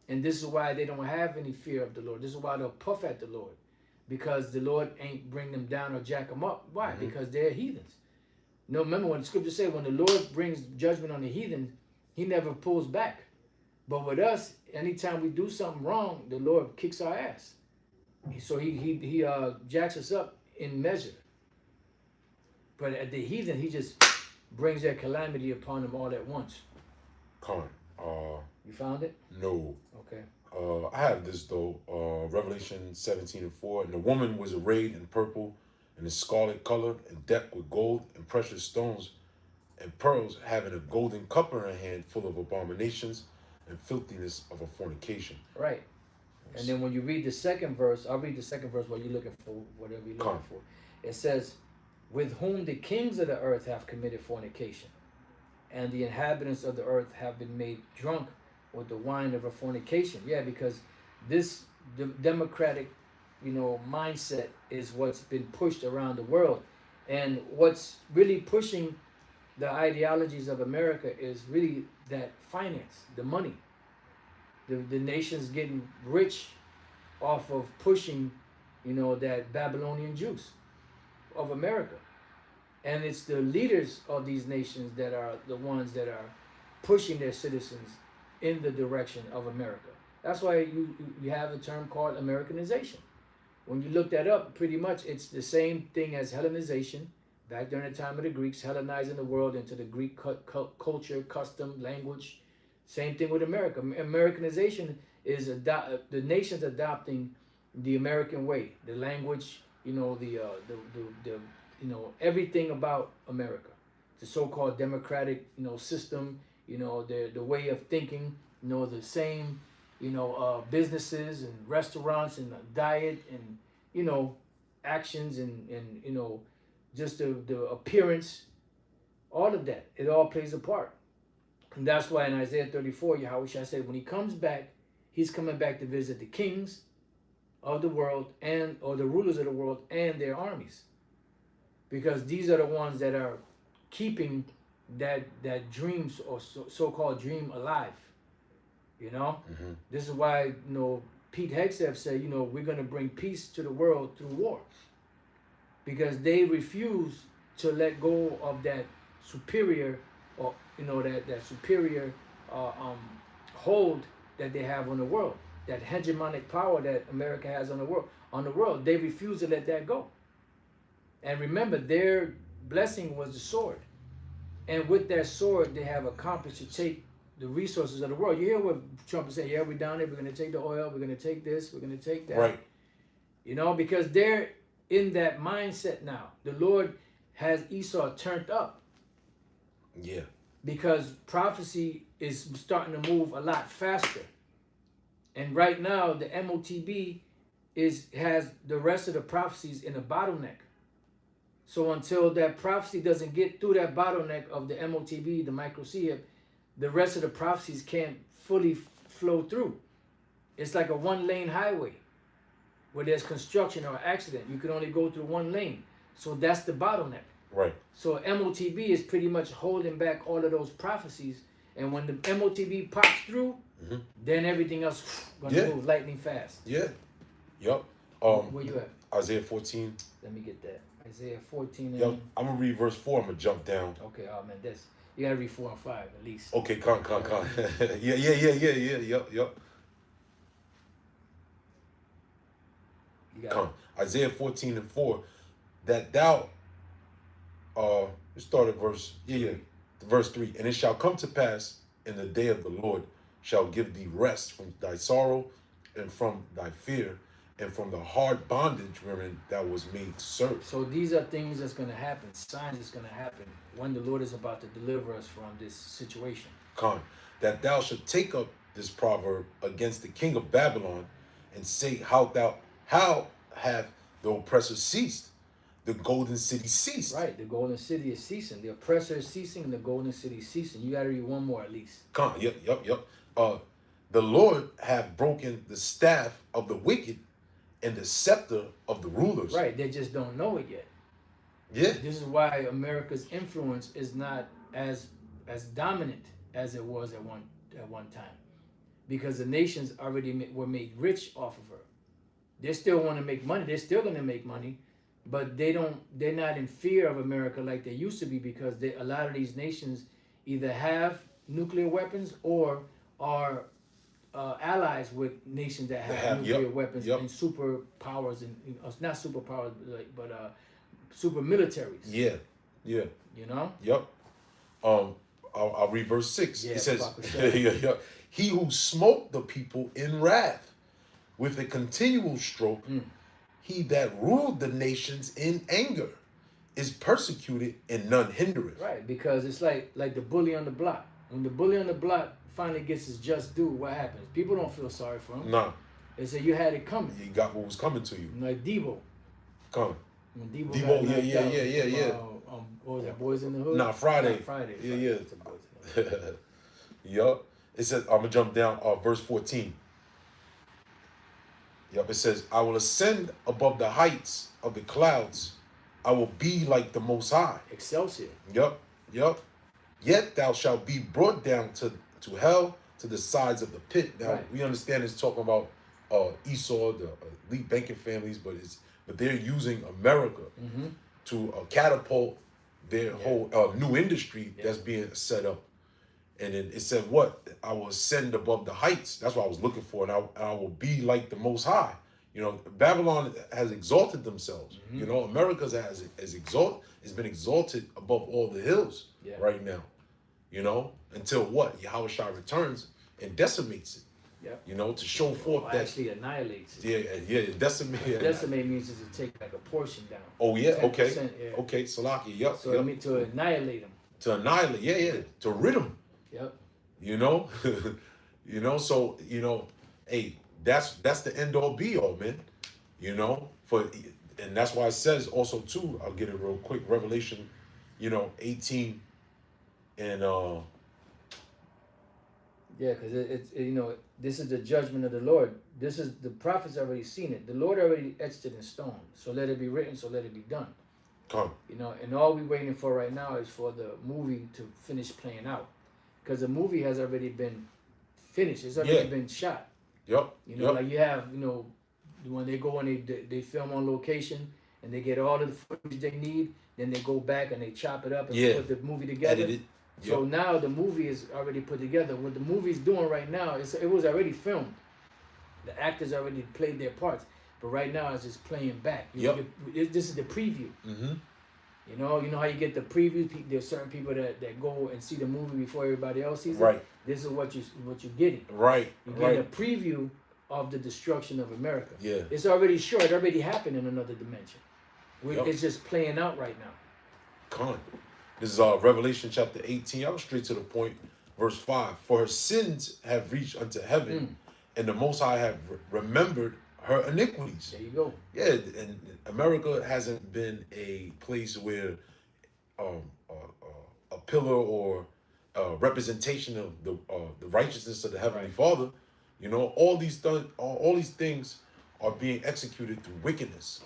And this is why they don't have any fear of the Lord. This is why they'll puff at the Lord, because the Lord ain't bring them down or jack them up. Why? Mm-hmm. Because they're heathens. No, remember when the scripture said when the Lord brings judgment on the heathens, he never pulls back. But with us, anytime we do something wrong, the Lord kicks our ass. So he jacks us up in measure. But at the heathen, he just brings that calamity upon them all at once. Con. You found it? No. Okay. I have this though. Revelation 17:4. And the woman was arrayed in purple and a scarlet color and decked with gold and precious stones and pearls, having a golden cup in her hand full of abominations and filthiness of a fornication. Right. And then when you read the second verse, I'll read the second verse while you're looking for whatever you're looking for. It says, with whom the kings of the earth have committed fornication, and the inhabitants of the earth have been made drunk with the wine of her fornication. Yeah, because this democratic, mindset is what's been pushed around the world, and what's really pushing the ideologies of America is really that finance, the money. The nation's getting rich off of pushing, that Babylonian juice of America. And it's the leaders of these nations that are the ones that are pushing their citizens in the direction of America. That's why you have a term called Americanization. When you look that up, pretty much it's the same thing as Hellenization. Back during the time of the Greeks, Hellenizing the world into the Greek culture, custom, language. Same thing with America. Americanization is the nation's adopting the American way, the language, everything about America, the so-called democratic, system, the way of thinking, the same, businesses and restaurants and diet and, actions and just the appearance, all of that, it all plays a part. And that's why in Isaiah 34, Yahushua said, when he comes back, he's coming back to visit the kings of the world or the rulers of the world and their armies. Because these are the ones that are keeping that dreams or so-called dream alive. Mm-hmm. This is why, Pete Hegseth said, we're going to bring peace to the world through war. Because they refuse to let go of that superior or that superior hold that they have on the world, that hegemonic power that America has on the world. They refuse to let that go. And remember, their blessing was the sword. And with that sword, they have accomplished to take the resources of the world. You hear what Trump is saying, yeah, we're down there, we're going to take the oil, we're going to take this, we're going to take that. Right. Because they're in that mindset now. The Lord has Esau turned up. Yeah. Because prophecy is starting to move a lot faster. And right now, the MOTB has the rest of the prophecies in a bottleneck. So until that prophecy doesn't get through that bottleneck of the MOTB, the microCEP, the rest of the prophecies can't fully flow through. It's like a one-lane highway where there's construction or accident. You can only go through one lane. So that's the bottleneck. Right. So MOTB is pretty much holding back all of those prophecies. And when the MOTB pops through, then everything else gonna move lightning fast. Yeah. Yup. Where you at? Isaiah 14. Let me get that. Isaiah 14 and... Yo, I'm gonna read verse 4. I'm gonna jump down. Okay, oh man, you gotta read 4 and 5 at least. Okay, con. Yeah. Yup. You got Come. Isaiah 14 and 4. That thou start at verse verse 3. And it shall come to pass in the day of the Lord shall give thee rest from thy sorrow and from thy fear and from the hard bondage wherein thou was made to serve. So these are things that's going to happen, signs that's going to happen when the Lord is about to deliver us from this situation. Con, that thou should take up this proverb against the king of Babylon and say, how have the oppressor ceased? The golden city ceased. Right, the golden city is ceasing. The oppressor is ceasing and the golden city is ceasing. You got to read one more at least. Con, yep. The Lord have broken the staff of the wicked and the scepter of the rulers. Right, they just don't know it yet. Yeah. This is why America's influence is not as dominant as it was at one time, because the nations already were made rich off of her. They still want to make money. They're still going to make money, but they're not in fear of America like they used to be, because a lot of these nations either have nuclear weapons or are allies with nations that have nuclear weapons and superpowers, and not superpowers, but super militaries. Yeah. You know. Yep. I'll read verse 6. Yeah, it says, he who smote the people in wrath with a continual stroke, he that ruled the nations in anger, is persecuted and none hindereth. Right, because it's like the bully on the block. When the bully on the block finally gets his just due, what happens? People don't feel sorry for him. Nah. They say you had it coming. You got what was coming to you. Like Debo. Come. When Debo yeah. What was that, Boys in the Hood? Nah, Friday. Friday. Yeah. It's a Boys in the Hood. Yup. It says, I'm gonna jump down verse 14. Yep, it says, I will ascend above the heights of the clouds. I will be like the Most High. Excelsior. Yep, yep. Yet thou shalt be brought down to hell, to the sides of the pit. Now, Right. we understand it's talking about Esau, the elite banking families, but they're using America to catapult their whole new industry that's being set up. And then it said, what? I will ascend above the heights. That's what I was looking for. And I will be like the Most High. You know, Babylon has exalted themselves. You know, America has been exalted above all the hills right now. You know, until what? Yahushua returns and decimates it. Yep. You know, to show forth that actually annihilates it. Yeah, decimate. Decimate means to take like a portion down. Oh yeah, okay. 10%, yeah. Okay, Salaki, yep. So I mean to annihilate them. To annihilate, yeah. To rid them. Yep. You know? You know, so hey, that's the end all be all, man. You know, and that's why it says also too, I'll get it real quick, Revelation, 18 and Yeah, because it's this is the judgment of the Lord. This is the prophets already seen it. The Lord already etched it in stone. So let it be written. So let it be done. come. And all we're waiting for right now is for the movie to finish playing out, because the movie has already been finished. It's already been shot. Yep. Like you have when they go and they film on location and they get all the footage they need, then they go back and they chop it up and put the movie together. Edit it. So now the movie is already put together. What the movie's doing right now it was already filmed. The actors already played their parts, but right now it's just playing back. This is the preview. Mm-hmm. You know how you get the preview. There's certain people that go and see the movie before everybody else sees it. Right. This is what you're getting. Right. You're getting a preview of the destruction of America. Yeah. It's already sure. It already happened in another dimension. It's just playing out right now. Con. This is Revelation chapter 18. I'll straight to the point. Verse 5. For her sins have reached unto heaven, and the Most High have remembered her iniquities. There you go. Yeah, and America hasn't been a place where a pillar or a representation of the righteousness of the Heavenly Father. You know, all these things are being executed through wickedness.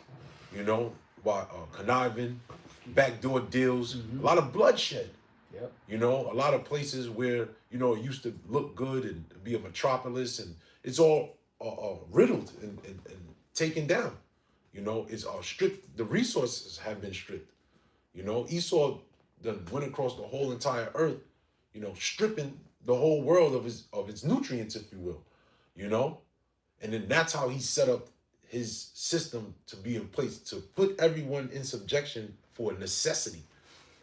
You know, by conniving, backdoor deals, a lot of bloodshed. Yep. You know, a lot of places where it used to look good and be a metropolis, and it's all riddled and taken down. You know, it's stripped. The resources have been stripped. You know, Esau done went across the whole entire earth. You know, stripping the whole world of its nutrients, if you will. You know, and then that's how he set up his system to be in place to put everyone in subjection for necessity.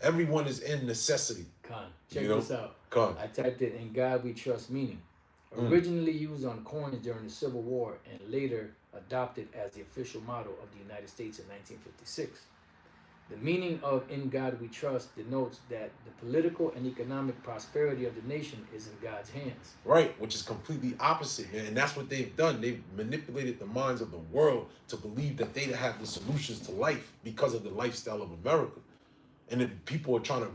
Everyone is in necessity. Check this out. I typed it in God We Trust meaning. Originally used on coins during the Civil War and later adopted as the official motto of the United States in 1956. The meaning of In God We Trust denotes that the political and economic prosperity of the nation is in God's hands. Right, which is completely opposite, man. And that's what they've done. They've manipulated the minds of the world to believe that they have the solutions to life because of the lifestyle of America. And then people are trying to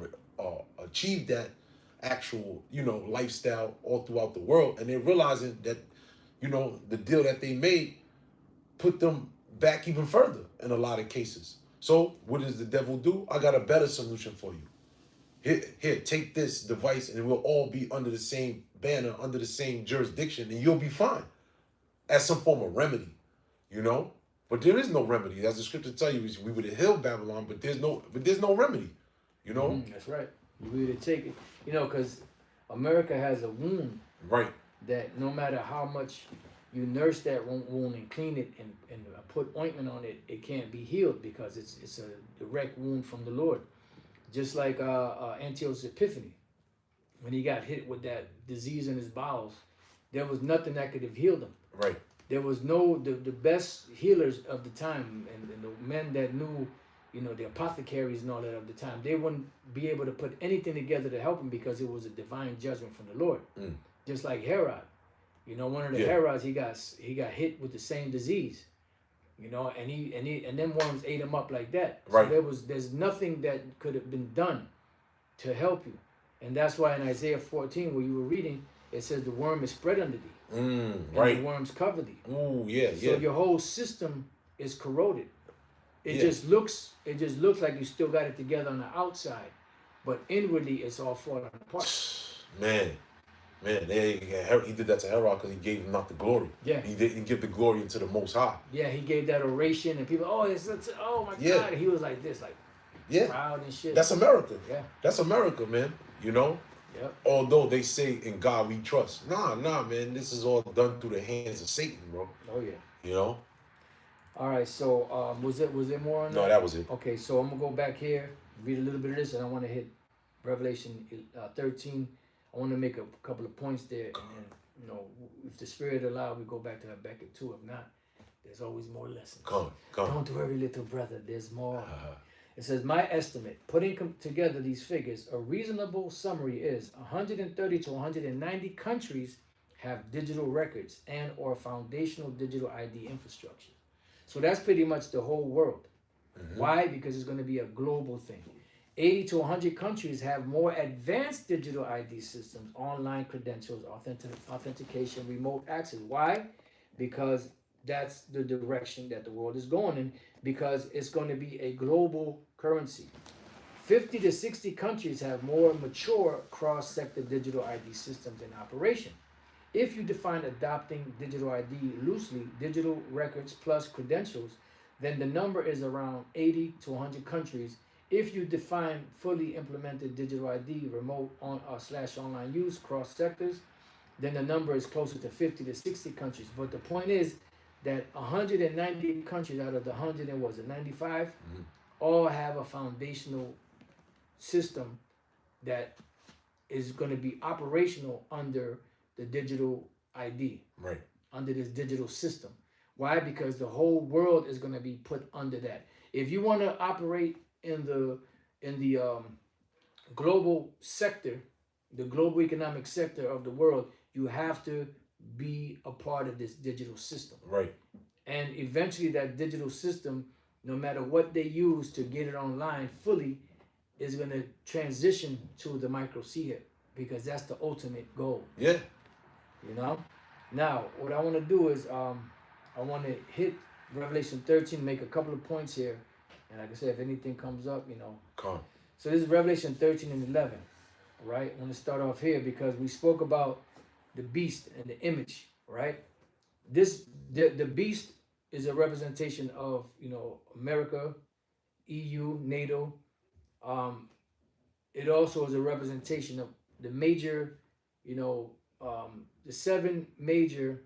achieve that actual, lifestyle all throughout the world. And they're realizing that, the deal that they made put them back even further in a lot of cases. So what does the devil do? I got a better solution for you. Here, take this device and we'll all be under the same banner, under the same jurisdiction, and you'll be fine. As some form of remedy, But there is no remedy. As the scripture tell you, we would have healed Babylon, but there's no remedy, That's right. We would have taken, because America has a wound. Right. That no matter how much you nurse that wound and clean it and put ointment on it, it can't be healed because it's a direct wound from the Lord. Just like Antiochus Epiphanes, when he got hit with that disease in his bowels, there was nothing that could have healed him. Right. There was the best healers of the time and the men that knew, the apothecaries and all that of the time, they wouldn't be able to put anything together to help him because it was a divine judgment from the Lord. Just like Herod. One of the Herods, he got hit with the same disease. And then worms ate him up like that. Right. So there's nothing that could have been done to help you. And that's why in Isaiah 14, where you were reading, it says the worm is spread under thee, and Right. the worms cover thee. Ooh, yeah, So yeah. your whole system is corroded. It Yeah. just looks like you still got it together on the outside, but inwardly it's all falling apart. Man, he did that to Herod because he gave him not the glory. Yeah. He didn't give the glory into the Most High. Yeah, he gave that oration, and people, oh my Yeah. God, and he was like this, like Yeah, proud and shit. that's America. Yeah. That's America, man. You know. Yep. Although they say in God we trust, nah, man. This is all done through the hands of Satan, bro. Oh yeah. You know. All right. So was there more on that? No, that was it. Okay, so I'm gonna go back here, read a little bit of this, and I want to hit Revelation 13. I want to make a couple of points there, and then if the Spirit allow, we go back to Habakkuk 2. If not, there's always more lessons. Come. Don't worry, little brother. There's more. It says, my estimate, putting together these figures, a reasonable summary is 130 to 190 countries have digital records and or foundational digital ID infrastructure. So that's pretty much the whole world. Why? Because it's going to be a global thing. 80 to 100 countries have more advanced digital ID systems, online credentials, authentication, remote access. Why? Because that's the direction that the world is going in, because it's going to be a global currency. 50 to 60 countries have more mature cross-sector digital ID systems in operation. If you define adopting digital ID loosely, digital records plus credentials, then the number is around 80 to 100 countries. If you define fully implemented digital ID, remote /online use, cross sectors, then the number is closer to 50 to 60 countries. But the point is that 190 countries out of the 195 all have a foundational system that is going to be operational under the digital ID, Right. under this digital system. Why? Because the whole world is going to be put under that. If you want to operate in the global sector, the global economic sector of the world, you have to be a part of this digital system. Right. And eventually that digital system, no matter what they use to get it online fully, is going to transition to the micro chip, because that's the ultimate goal. Yeah. Now, what I want to do is I want to hit Revelation 13, make a couple of points here. And like I said, if anything comes up, Come. So this is Revelation 13 and 11, right? I want to start off here because we spoke about the beast and the image, right? The beast is a representation of, America, EU, NATO. It also is a representation of the major, the 7 major,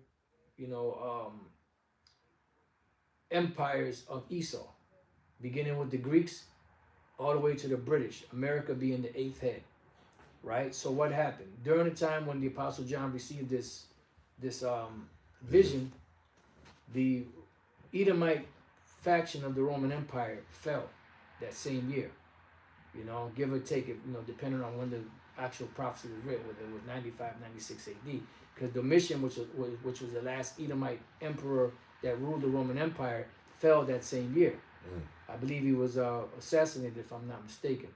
empires of Esau, beginning with the Greeks all the way to the British, America being the 8th head, right? So what happened? During the time when the Apostle John received this vision, the Edomite faction of the Roman Empire fell that same year, give or take, depending on when the actual prophecy was written, whether it was 95, 96 AD, because Domitian, which was the last Edomite emperor that ruled the Roman Empire, fell that same year. I believe he was assassinated, if I'm not mistaken.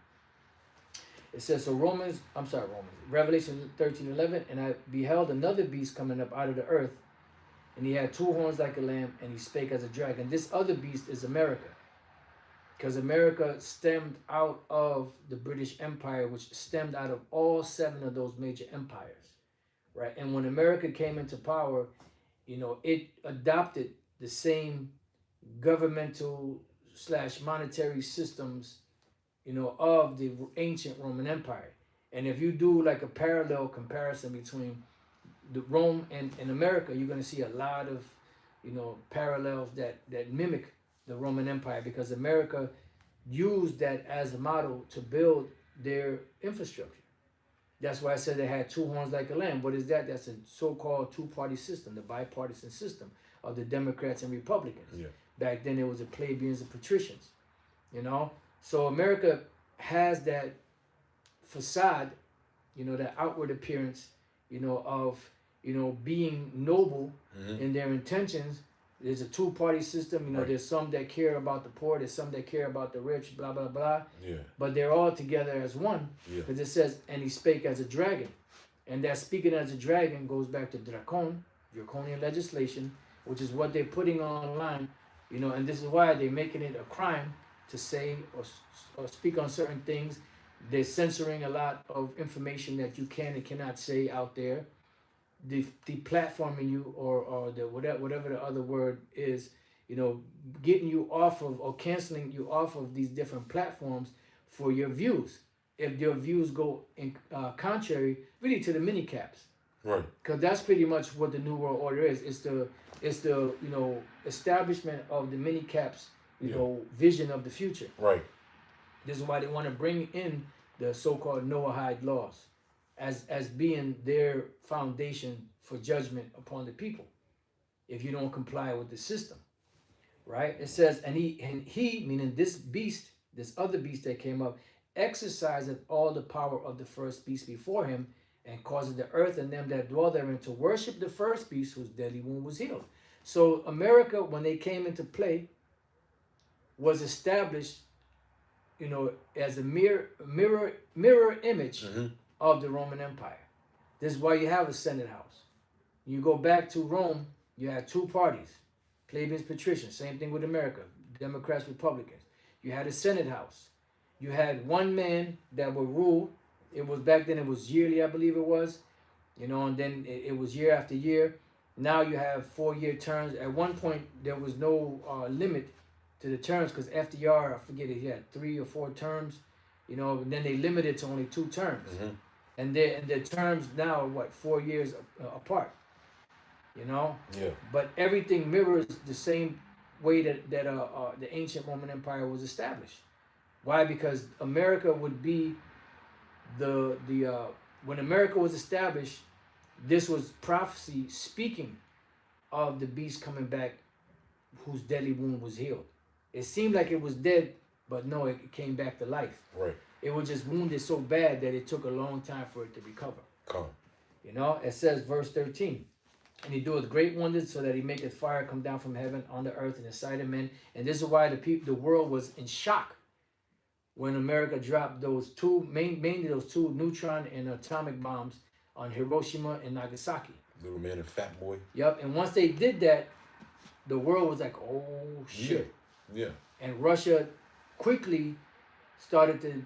It says, Revelation 13:11, and I beheld another beast coming up out of the earth, and he had 2 horns like a lamb, and he spake as a dragon. This other beast is America, because America stemmed out of the British Empire, which stemmed out of all 7 of those major empires, right? And when America came into power, it adopted the same governmental / monetary systems, of the ancient Roman Empire. And if you do like a parallel comparison between the Rome and America, you're going to see a lot of, parallels that mimic the Roman Empire, because America used that as a model to build their infrastructure. That's why I said they had 2 horns like a lamb. What is that? That's a so-called 2-party system, the bipartisan system of the Democrats and Republicans. Yeah. Back then, it was the plebeians and patricians, So America has that facade, that outward appearance, of, being noble in their intentions. There's a 2-party system. Right. There's some that care about the poor. There's some that care about the rich, blah, blah, blah. Yeah. But they're all together as one. Yeah. Because it says, and he spake as a dragon. And that speaking as a dragon goes back to draconian legislation, which is what they're putting online, and this is why they're making it a crime to say or speak on certain things. They're censoring a lot of information that you can and cannot say out there. Deplatforming you or the whatever the other word is, getting you off of or canceling you off of these different platforms for your views. If your views go in contrary, really to the mini caps, Right. because that's pretty much what the New World Order is. It's the establishment of the mini caps, vision of the future. Right. This is why they want to bring in the so-called Noahide laws as being their foundation for judgment upon the people if you don't comply with the system, right? It says, and he meaning this beast, this other beast that came up, exerciseth all the power of the first beast before him, and causeth the earth and them that dwell therein to worship the first beast whose deadly wound was healed. So America, when they came into play, was established, as a mirror image of the Roman Empire. This is why you have a Senate House. You go back to Rome, you had two parties, plebeians, patricians. Same thing with America, Democrats, Republicans. You had a Senate House. You had one man that would rule. It was back then, it was yearly, I believe it was, and then it was year after year. Now you have 4-year terms. At one point, there was no limit to the terms because FDR, I forget it, he had 3 or 4 terms, and then they limited to only 2 terms. And their terms now are 4 years apart, Yeah. But everything mirrors the same way that the ancient Roman Empire was established. Why? Because America would be when America was established, this was prophecy speaking of the beast coming back whose deadly wound was healed. It seemed like it was dead, but no, it came back to life. Right. It was just wounded so bad that it took a long time for it to recover. Come. It says, verse 13, and he doeth great wonders so that he maketh fire come down from heaven on the earth in the sight of men. And this is why the world was in shock when America dropped mainly those 2 neutron and atomic bombs on Hiroshima and Nagasaki. Little man and fat boy. Yep. And once they did that, the world was like, oh shit. Yeah. And Russia quickly started to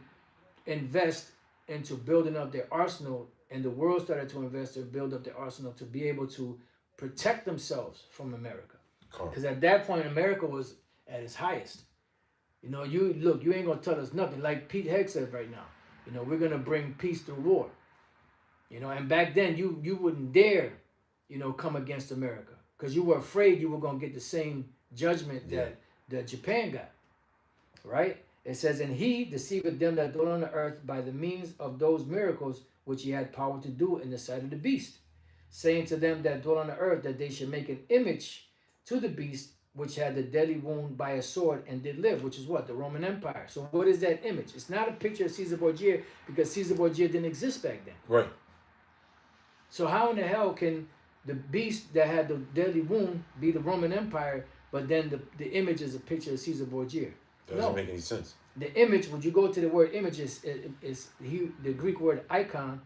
invest into building up their arsenal, and the world started to invest and build up their arsenal to be able to protect themselves from America. Because at that point, America was at its highest. You ain't gonna tell us nothing. Like Pete Hegg said right now, we're gonna bring peace through war. And back then you wouldn't dare, come against America because you were afraid you were gonna get the same judgment that Japan got. Right? It says, and he deceiveth them that dwell on the earth by the means of those miracles which he had power to do in the sight of the beast, saying to them that dwell on the earth that they should make an image to the beast which had the deadly wound by a sword and did live, which is what? The Roman Empire. So what is that image? It's not a picture of Caesar Borgia because Caesar Borgia didn't exist back then. Right. So how in the hell can the beast that had the deadly wound be the Roman Empire, but then the image is a picture of Caesar Borgia? Doesn't make any sense. The image, when you go to the word image, is the Greek word icon,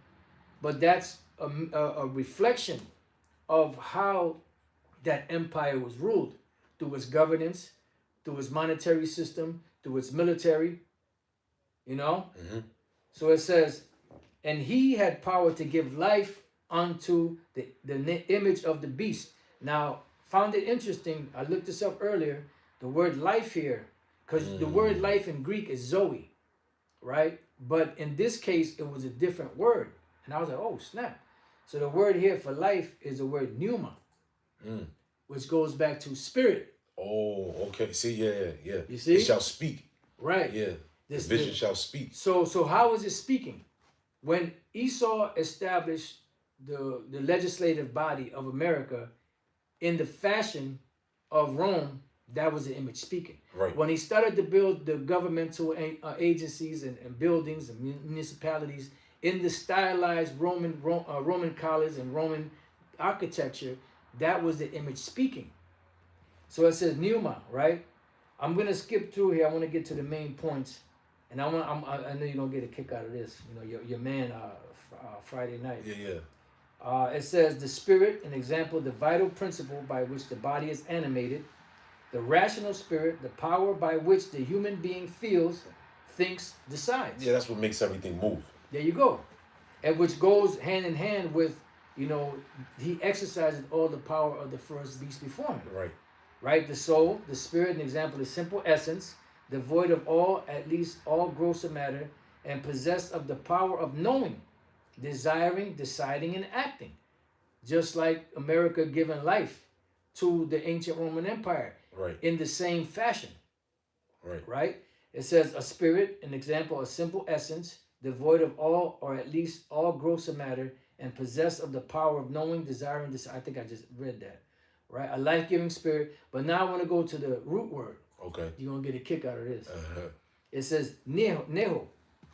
but that's a reflection of how that empire was ruled through its governance, through its monetary system, through its military, So it says, and he had power to give life unto the image of the beast. Now, found it interesting, I looked this up earlier, the word life here, because the word life in Greek is Zoe, right? But in this case, it was a different word. And I was like, oh, snap. So the word here for life is the word pneuma, which goes back to spirit. Oh, okay. See, yeah. You see? It shall speak. Right. Yeah. The vision shall speak. So how is it speaking? When Esau established the legislative body of America in the fashion of Rome, that was the image speaking. Right. When he started to build the governmental agencies and buildings and municipalities in the stylized Roman colors and Roman architecture, that was the image speaking. So it says pneuma, right? I'm going to skip through here. I want to get to the main points. and I know you're gonna get a kick out of this. You know, your man, Friday night. Yeah. It says the spirit, an example, the vital principle by which the body is animated, the rational spirit, the power by which the human being feels, thinks, decides. Yeah, that's what makes everything move. There you go. And which goes hand in hand with, he exercises all the power of the first beast before him. Right. Right? The soul, the spirit, an example, the simple essence, devoid of all, at least all grosser matter, and possessed of the power of knowing, desiring, deciding, and acting. Just like America giving life to the ancient Roman Empire. Right. In the same fashion. Right. Right? It says a spirit, an example, a simple essence, devoid of all, or at least all grosser matter, and possessed of the power of knowing, desiring, I think I just read that. Right? A life-giving spirit. But now I want to go to the root word. Okay. You're going to get a kick out of this. Uh-huh. It says, neho,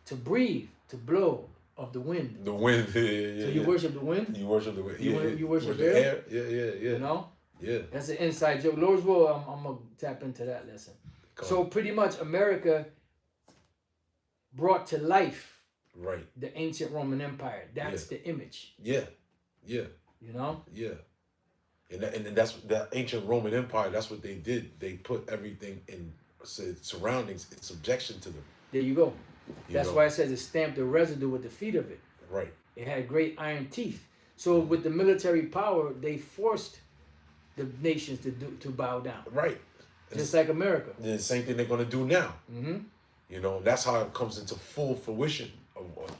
to breathe, to blow of the wind. The wind, yeah. So you worship the wind? You worship the wind. You worship the air? Yeah. You know? Yeah. That's an inside joke. Lord's will, I'm going to tap into that lesson. So pretty much America brought to life the ancient Roman Empire. That's the image. Yeah. Yeah. You know? Yeah. And that's the ancient Roman Empire. That's what they did. They put everything in surroundings in subjection to them. There you go. That's why it says it stamped the residue with the feet of it. Right. It had great iron teeth. So with the military power, they forced the nations to bow down. Right. Just like America. The same thing they're gonna do now. Mm-hmm. You know, that's how it comes into full fruition. What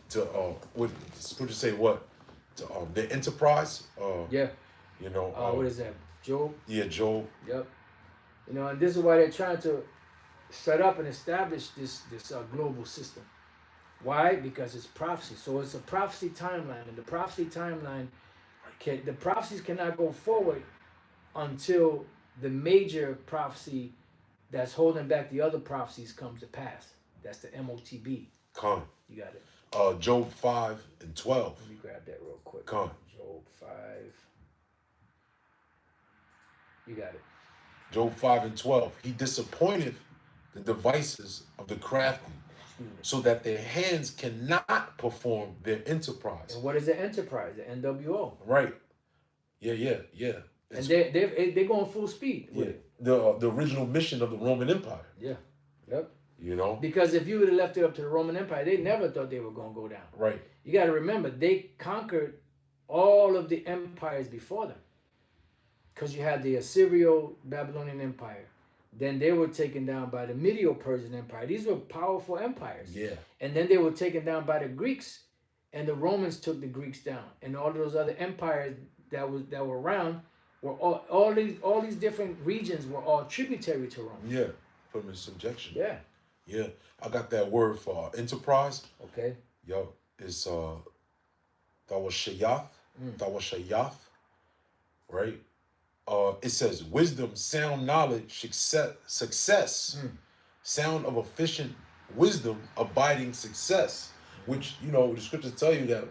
you say? What? To the enterprise. Yeah. You know. What is that? Job. Yeah, Job. Yep. You know, and this is why they're trying to set up and establish this global system. Why? Because it's prophecy. So it's a prophecy timeline, and the prophecy timeline the prophecies cannot go forward until the major prophecy that's holding back the other prophecies comes to pass. That's the MOTB. Con. You got it. Job 5:12. Let me grab that real quick. Con. Job 5. You got it. Job 5:12. He disappointed the devices of the crafty, so that their hands cannot perform their enterprise. And what is the enterprise? The NWO. Right. Yeah. And they're going full speed with it. The original mission of the Roman Empire. Yeah. Yep. You know? Because if you would have left it up to the Roman Empire, they never thought they were going to go down. Right. You got to remember, they conquered all of the empires before them. Because you had the Assyrio-Babylonian Empire. Then they were taken down by the Medo-Persian Empire. These were powerful empires. Yeah. And then they were taken down by the Greeks. And the Romans took the Greeks down. And all those other empires that were around were all these different regions were all tributary to Rome. Yeah. Put them in subjection. Yeah. Yeah. I got that word for enterprise. Okay. Yo, it's Tawashayath. Tawashayath. Right? It says wisdom, sound knowledge, success. Sound of efficient wisdom, abiding success. Which, the scriptures tell you that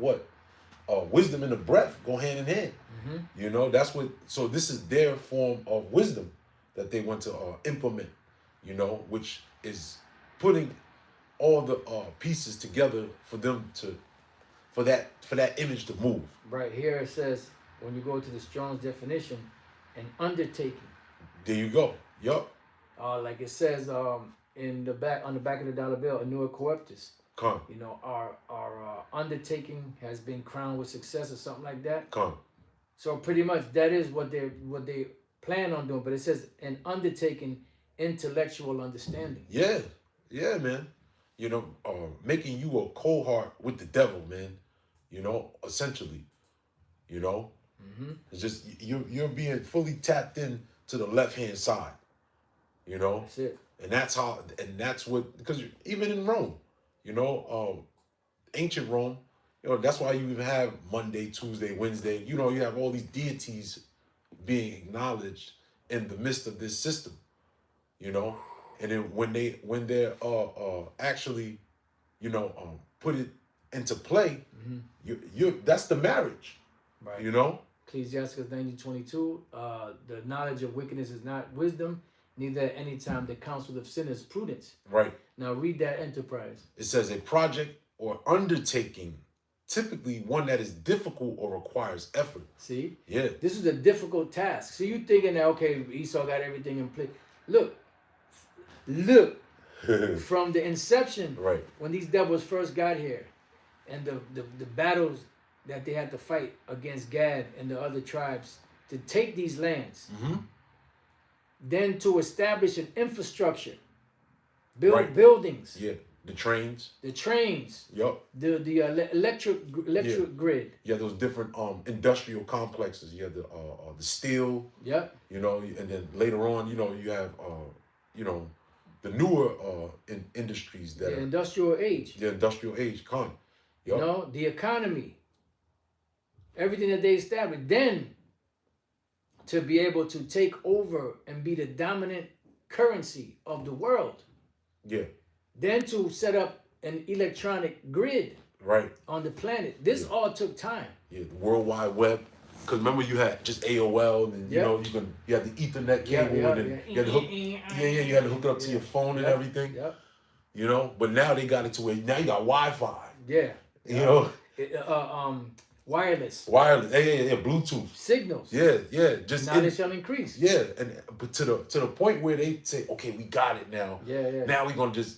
wisdom and the breath go hand in hand. Mm-hmm. That's what, so this is their form of wisdom that they want to implement, which is putting all the pieces together for them for that image to move. Right here it says, when you go to the Strong's definition, an undertaking. There you go. Yup. Like it says on the back of the dollar bill, Anua Coeptus. Come. Our undertaking has been crowned with success or something like that. Come. So pretty much that is what they plan on doing. But it says an undertaking, intellectual understanding. Yeah, man. Making you a cohort with the devil, man. Essentially. Mm-hmm. It's just you're being fully tapped in to the left hand side. That's it. And that's what, because even in Rome, ancient Rome, that's why you even have Monday, Tuesday, Wednesday. You have all these deities being acknowledged in the midst of this system. And then when they're actually, put it into play, that's the marriage. Right. Ecclesiastes 19:22. The knowledge of wickedness is not wisdom, neither at any time the counsel of sin is prudence. Right. Now read that enterprise. It says a project or undertaking, typically one that is difficult or requires effort. See? Yeah. This is a difficult task. So you thinking that, okay, Esau got everything in place. Look, from the inception, Right. when these devils first got here, and the battles that they had to fight against Gad and the other tribes to take these lands, Mm-hmm. then to establish an infrastructure, build Right. buildings, Yeah. The trains. the trains, Yup. the electric grid. You have those different industrial complexes. You have the steel, Yep. you know, and then later on, you know, you have you know, the newer industries that The are industrial age. the industrial age. You know, the economy. Everything that they established. Then to be able to take over and be the dominant currency of the world. Yeah. Then to set up an electronic grid Right. on the planet. This Yeah. all took time. Yeah. The World Wide Web. Because remember, you had just AOL, and you Yeah. know, you had the Ethernet cable, and then you had to hook. You had to hook it up to your phone and everything. Yep. You know, but now they got it to where now you got Wi-Fi. Yeah. You know, Wireless wireless. Yeah. Bluetooth. signals. Yeah. Just Now they shall increase. yeah, and but to the point where they say, okay, we got it now. Yeah. Now we're gonna just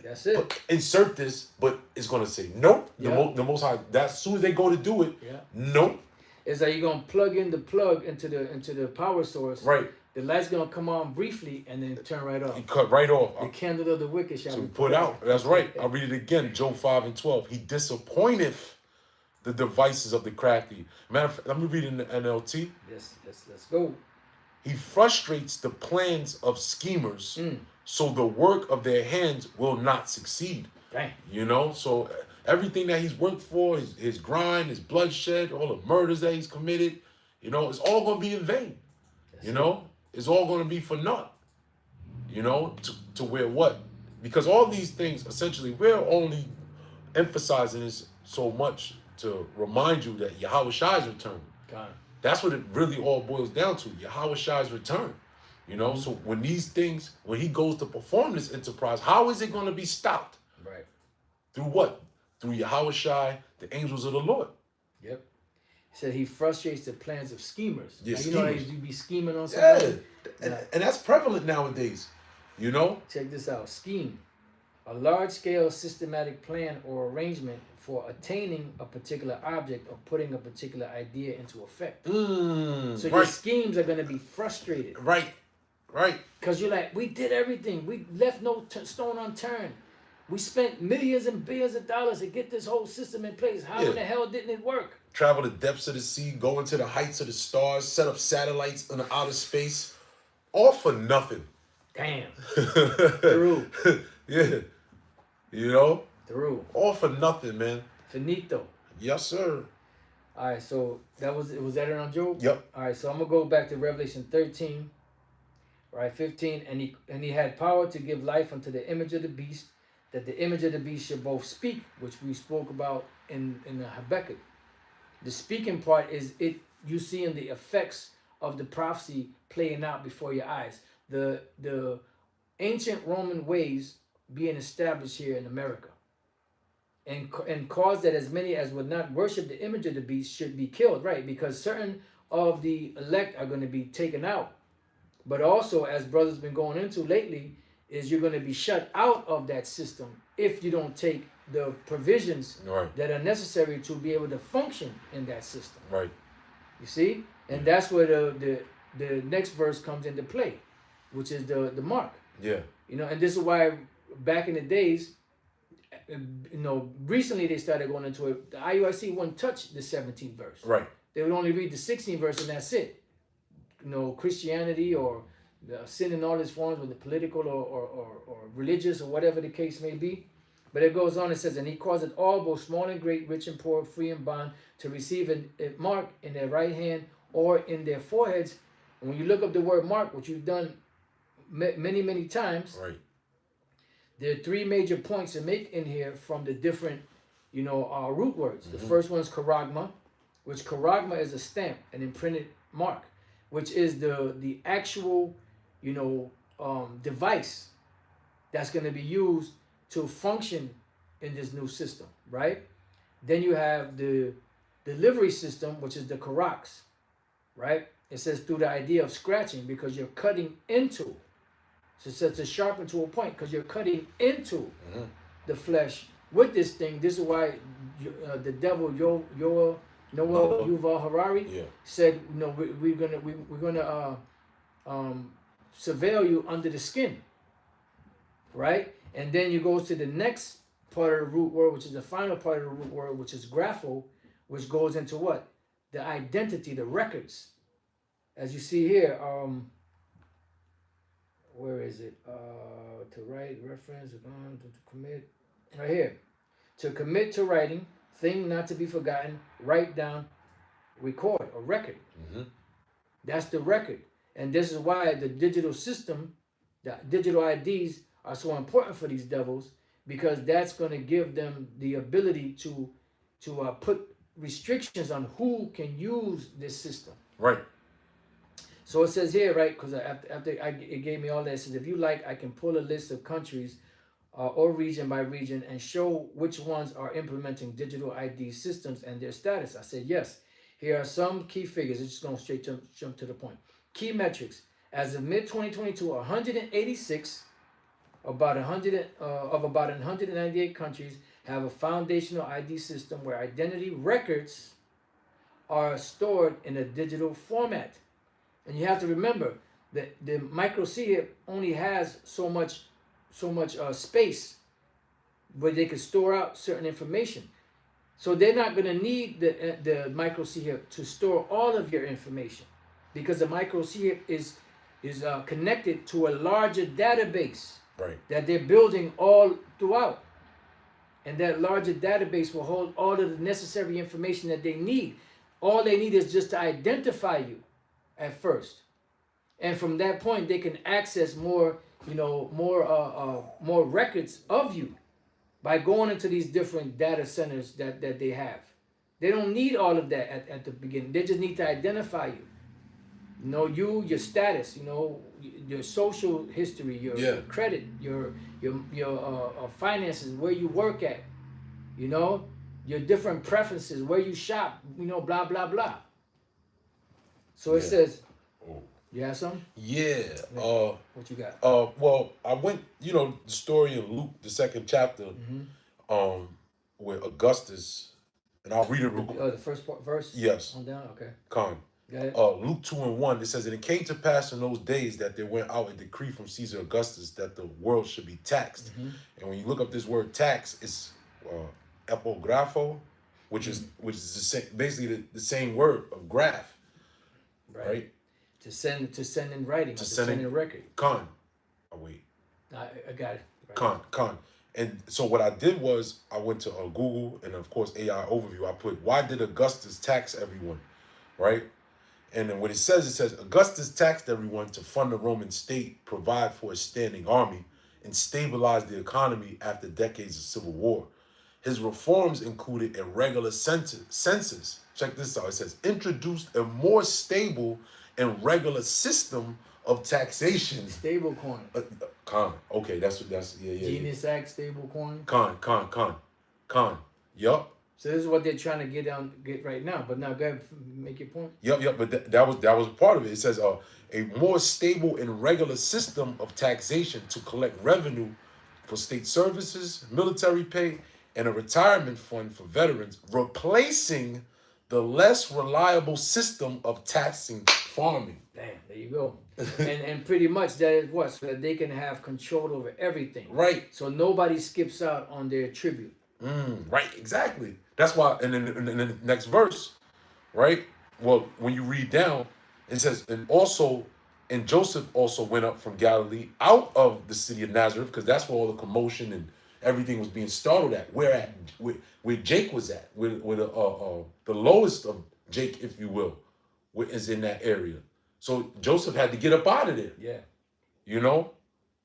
That's it. insert this, but it's gonna say nope. Yeah. The most high. That as soon as they go to do it, Yeah. nope. It's like you're gonna plug in the plug into the power source. Right. The light's gonna come on briefly and then turn right off. You cut right off. The candle of the wicked shall To be put out. That's right. I'll read it again. Job 5:12. He disappointeth the devices of the crafty. Matter of fact, let me read in the NLT. Let's go. He frustrates the plans of schemers, so the work of their hands will not succeed. Dang. You know, so everything that he's worked for, his grind, his bloodshed, all the murders that he's committed, you know, it's all going to be in vain. You know, it's all going to be for naught. You know, to where what? Because all these things, essentially, we're only emphasizing this so much to remind you that Yahweh Shai's return. God. That's what it really all boils down to. Yahweh Shai's return. You know, so when he goes to perform this enterprise, how is it going to be stopped? Right. Through what? Through Yahweh Shai, the angels of the Lord. Yep. He said he frustrates the plans of schemers. Yeah, Now, you know how schemers. you be scheming on Yeah. somebody? And that's prevalent nowadays. You know? Check this out. Scheme. A large-scale systematic plan or arrangement for attaining a particular object or putting a particular idea into effect. So your schemes are going to be frustrated. Right. Because you're like, we did everything. We left no stone unturned. We spent millions and billions of dollars to get this whole system in place. How in the hell didn't it work? Travel the depths of the sea, go into the heights of the stars, set up satellites in the outer space, all for nothing. Damn. Through. Yeah. You know? Through. All for nothing, man. Finito. Yes, sir. All right, so was that it on Job? Yep. All right, so I'm gonna go back to Revelation 13, right, 15, and he had power to give life unto the image of the beast, that the image of the beast should both speak, which we spoke about in the Habakkuk. The speaking part is you seeing the effects of the prophecy playing out before your eyes. The ancient Roman ways being established here in America. And cause that as many as would not worship the image of the beast should be killed, right? Because certain of the elect are going to be taken out. But also, as brothers been going into lately, is you're going to be shut out of that system if you don't take the provisions that are necessary to be able to function in that system. Right. You see? And that's where the next verse comes into play, which is the mark. Yeah. You know, and this is why back in the days, recently they started going into it. The IUIC wouldn't touch the 17th verse. Right. They would only read the 16th verse and that's it. Christianity or the sin in all its forms, whether political or religious or whatever the case may be. But it goes on, it says, and he causeth all, both small and great, rich and poor, free and bond, to receive a mark in their right hand or in their foreheads. And when you look up the word mark, which you've done many, many times, right, there are three major points to make in here from the different, root words. The first one is charagma, which charagma is a stamp, an imprinted mark, which is the actual, device that's going to be used to function in this new system, right? Then you have the delivery system, which is the Karax, right? It says through the idea of scratching because you're cutting into. So it says to sharpen to a point because you're cutting into the flesh with this thing. This is why the devil, Noah Yuval Harari, said, we're gonna surveil you under the skin, right? And then you go to the next part of the root word, which is the final part of the root word, which is grapho, which goes into what? The identity, the records. As you see here, where is it? To write, reference, to commit. Right here. To commit to writing, thing not to be forgotten, write down, record, a record. That's the record. And this is why the digital system, the digital IDs are so important for these devils, because that's going to give them the ability to put restrictions on who can use this system. Right. So it says here, right, because it gave me all that, it says, if you like, I can pull a list of countries or region by region and show which ones are implementing digital ID systems and their status. I said, yes. Here are some key figures. It's just going straight jump to the point. Key metrics. As of mid-2022, 186 of about 198 countries have a foundational ID system where identity records are stored in a digital format. And you have to remember that the micro C only has so much space where they can store out certain information. So they're not going to need the micro C to store all of your information, because the micro C is connected to a larger database that they're building all throughout. And that larger database will hold all of the necessary information that they need. All they need is just to identify you at first. And from that point, they can access more records of you by going into these different data centers that they have. They don't need all of that at the beginning. They just need to identify you. Your status, your social history, your credit, your finances, where you work at, your different preferences, where you shop, blah, blah, blah. So it says, you have something? Yeah. What you got? Well, I went, the story in Luke, the 2nd chapter, with Augustus, and I'll read it real quick. The first verse? Yes. On down? Okay. Luke 2:1, it says, and it came to pass in those days that there went out a decree from Caesar Augustus that the world should be taxed. And when you look up this word tax, it's epographo, which is basically the same word of graph, right? To send in writing, to send in record. I got it. Con. And so what I did was I went to Google, and of course AI overview. I put, why did Augustus tax everyone, right? And then what it says, Augustus taxed everyone to fund the Roman state, provide for a standing army, and stabilize the economy after decades of civil war. His reforms included a regular census. Check this out. It says, introduced a more stable and regular system of taxation. Stable coin. Okay, that's Genius Act stable coin. Yup. So this is what they're trying to get right now. But now go ahead, make your point. Yup. But that was part of it. It says a more stable and regular system of taxation to collect revenue for state services, military pay, and a retirement fund for veterans, replacing the less reliable system of taxing farming. Damn, there you go. and pretty much that is what? So that they can have control over everything. Right. So nobody skips out on their tribute. Right, exactly. That's why, and then in the next verse, right? Well, when you read down, it says, and Joseph also went up from Galilee out of the city of Nazareth, because that's where all the commotion and everything was being started at. Where Jake was at, where the lowest of Jake, if you will, is in that area. So Joseph had to get up out of there. Yeah.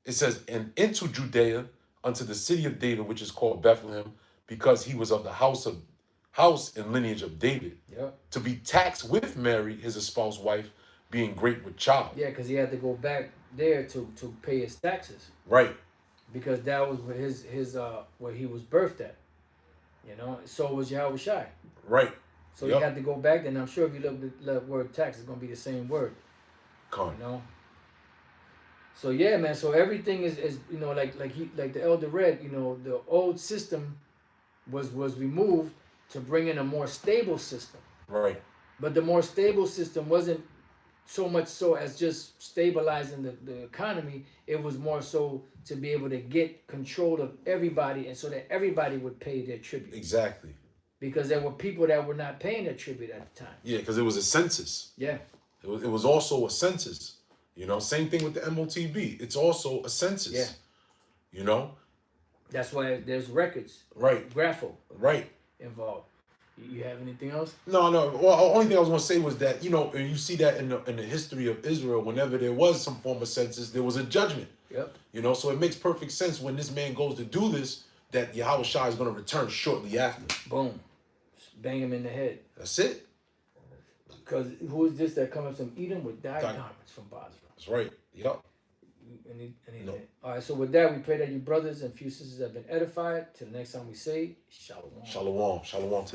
It says, and into Judea, unto the city of David, which is called Bethlehem, because he was of the house and lineage of David, to be taxed with Mary, his espoused wife, being great with child. Yeah, because he had to go back there to pay his taxes. Right. because that was where he was birthed at. You know, so was Yahweh Shai. Right. So he had to go back, and I'm sure if you look at the word tax, it's gonna be the same word. Con. You know. So yeah, man. So everything is you know, like the elder read. You know, the old system was removed to bring in a more stable system. Right. But the more stable system wasn't so much so as just stabilizing the economy. It was more so to be able to get control of everybody, and so that everybody would pay their tribute. Exactly. Because there were people that were not paying their tribute at the time. Yeah, because it was a census. Yeah. It was also a census. You know, same thing with the MOTB. It's also a census. Yeah. You know? That's why there's records. Right. Grapho. Right. Involved. You have anything else? No. Well, the only thing I was going to say was that, you know, and you see that in the history of Israel, whenever there was some form of census, there was a judgment. Yep. You know, so it makes perfect sense when this man goes to do this, that Yahweh Shai is going to return shortly after. Boom. Bang him in the head. That's it. Because who is this that comes from Edom with dyed garments from Basra? That's right. Yep. Anything? No. All right, so with that, we pray that you brothers and few sisters have been edified. Till the next time we say, Shalom. Shalom. Shalom to the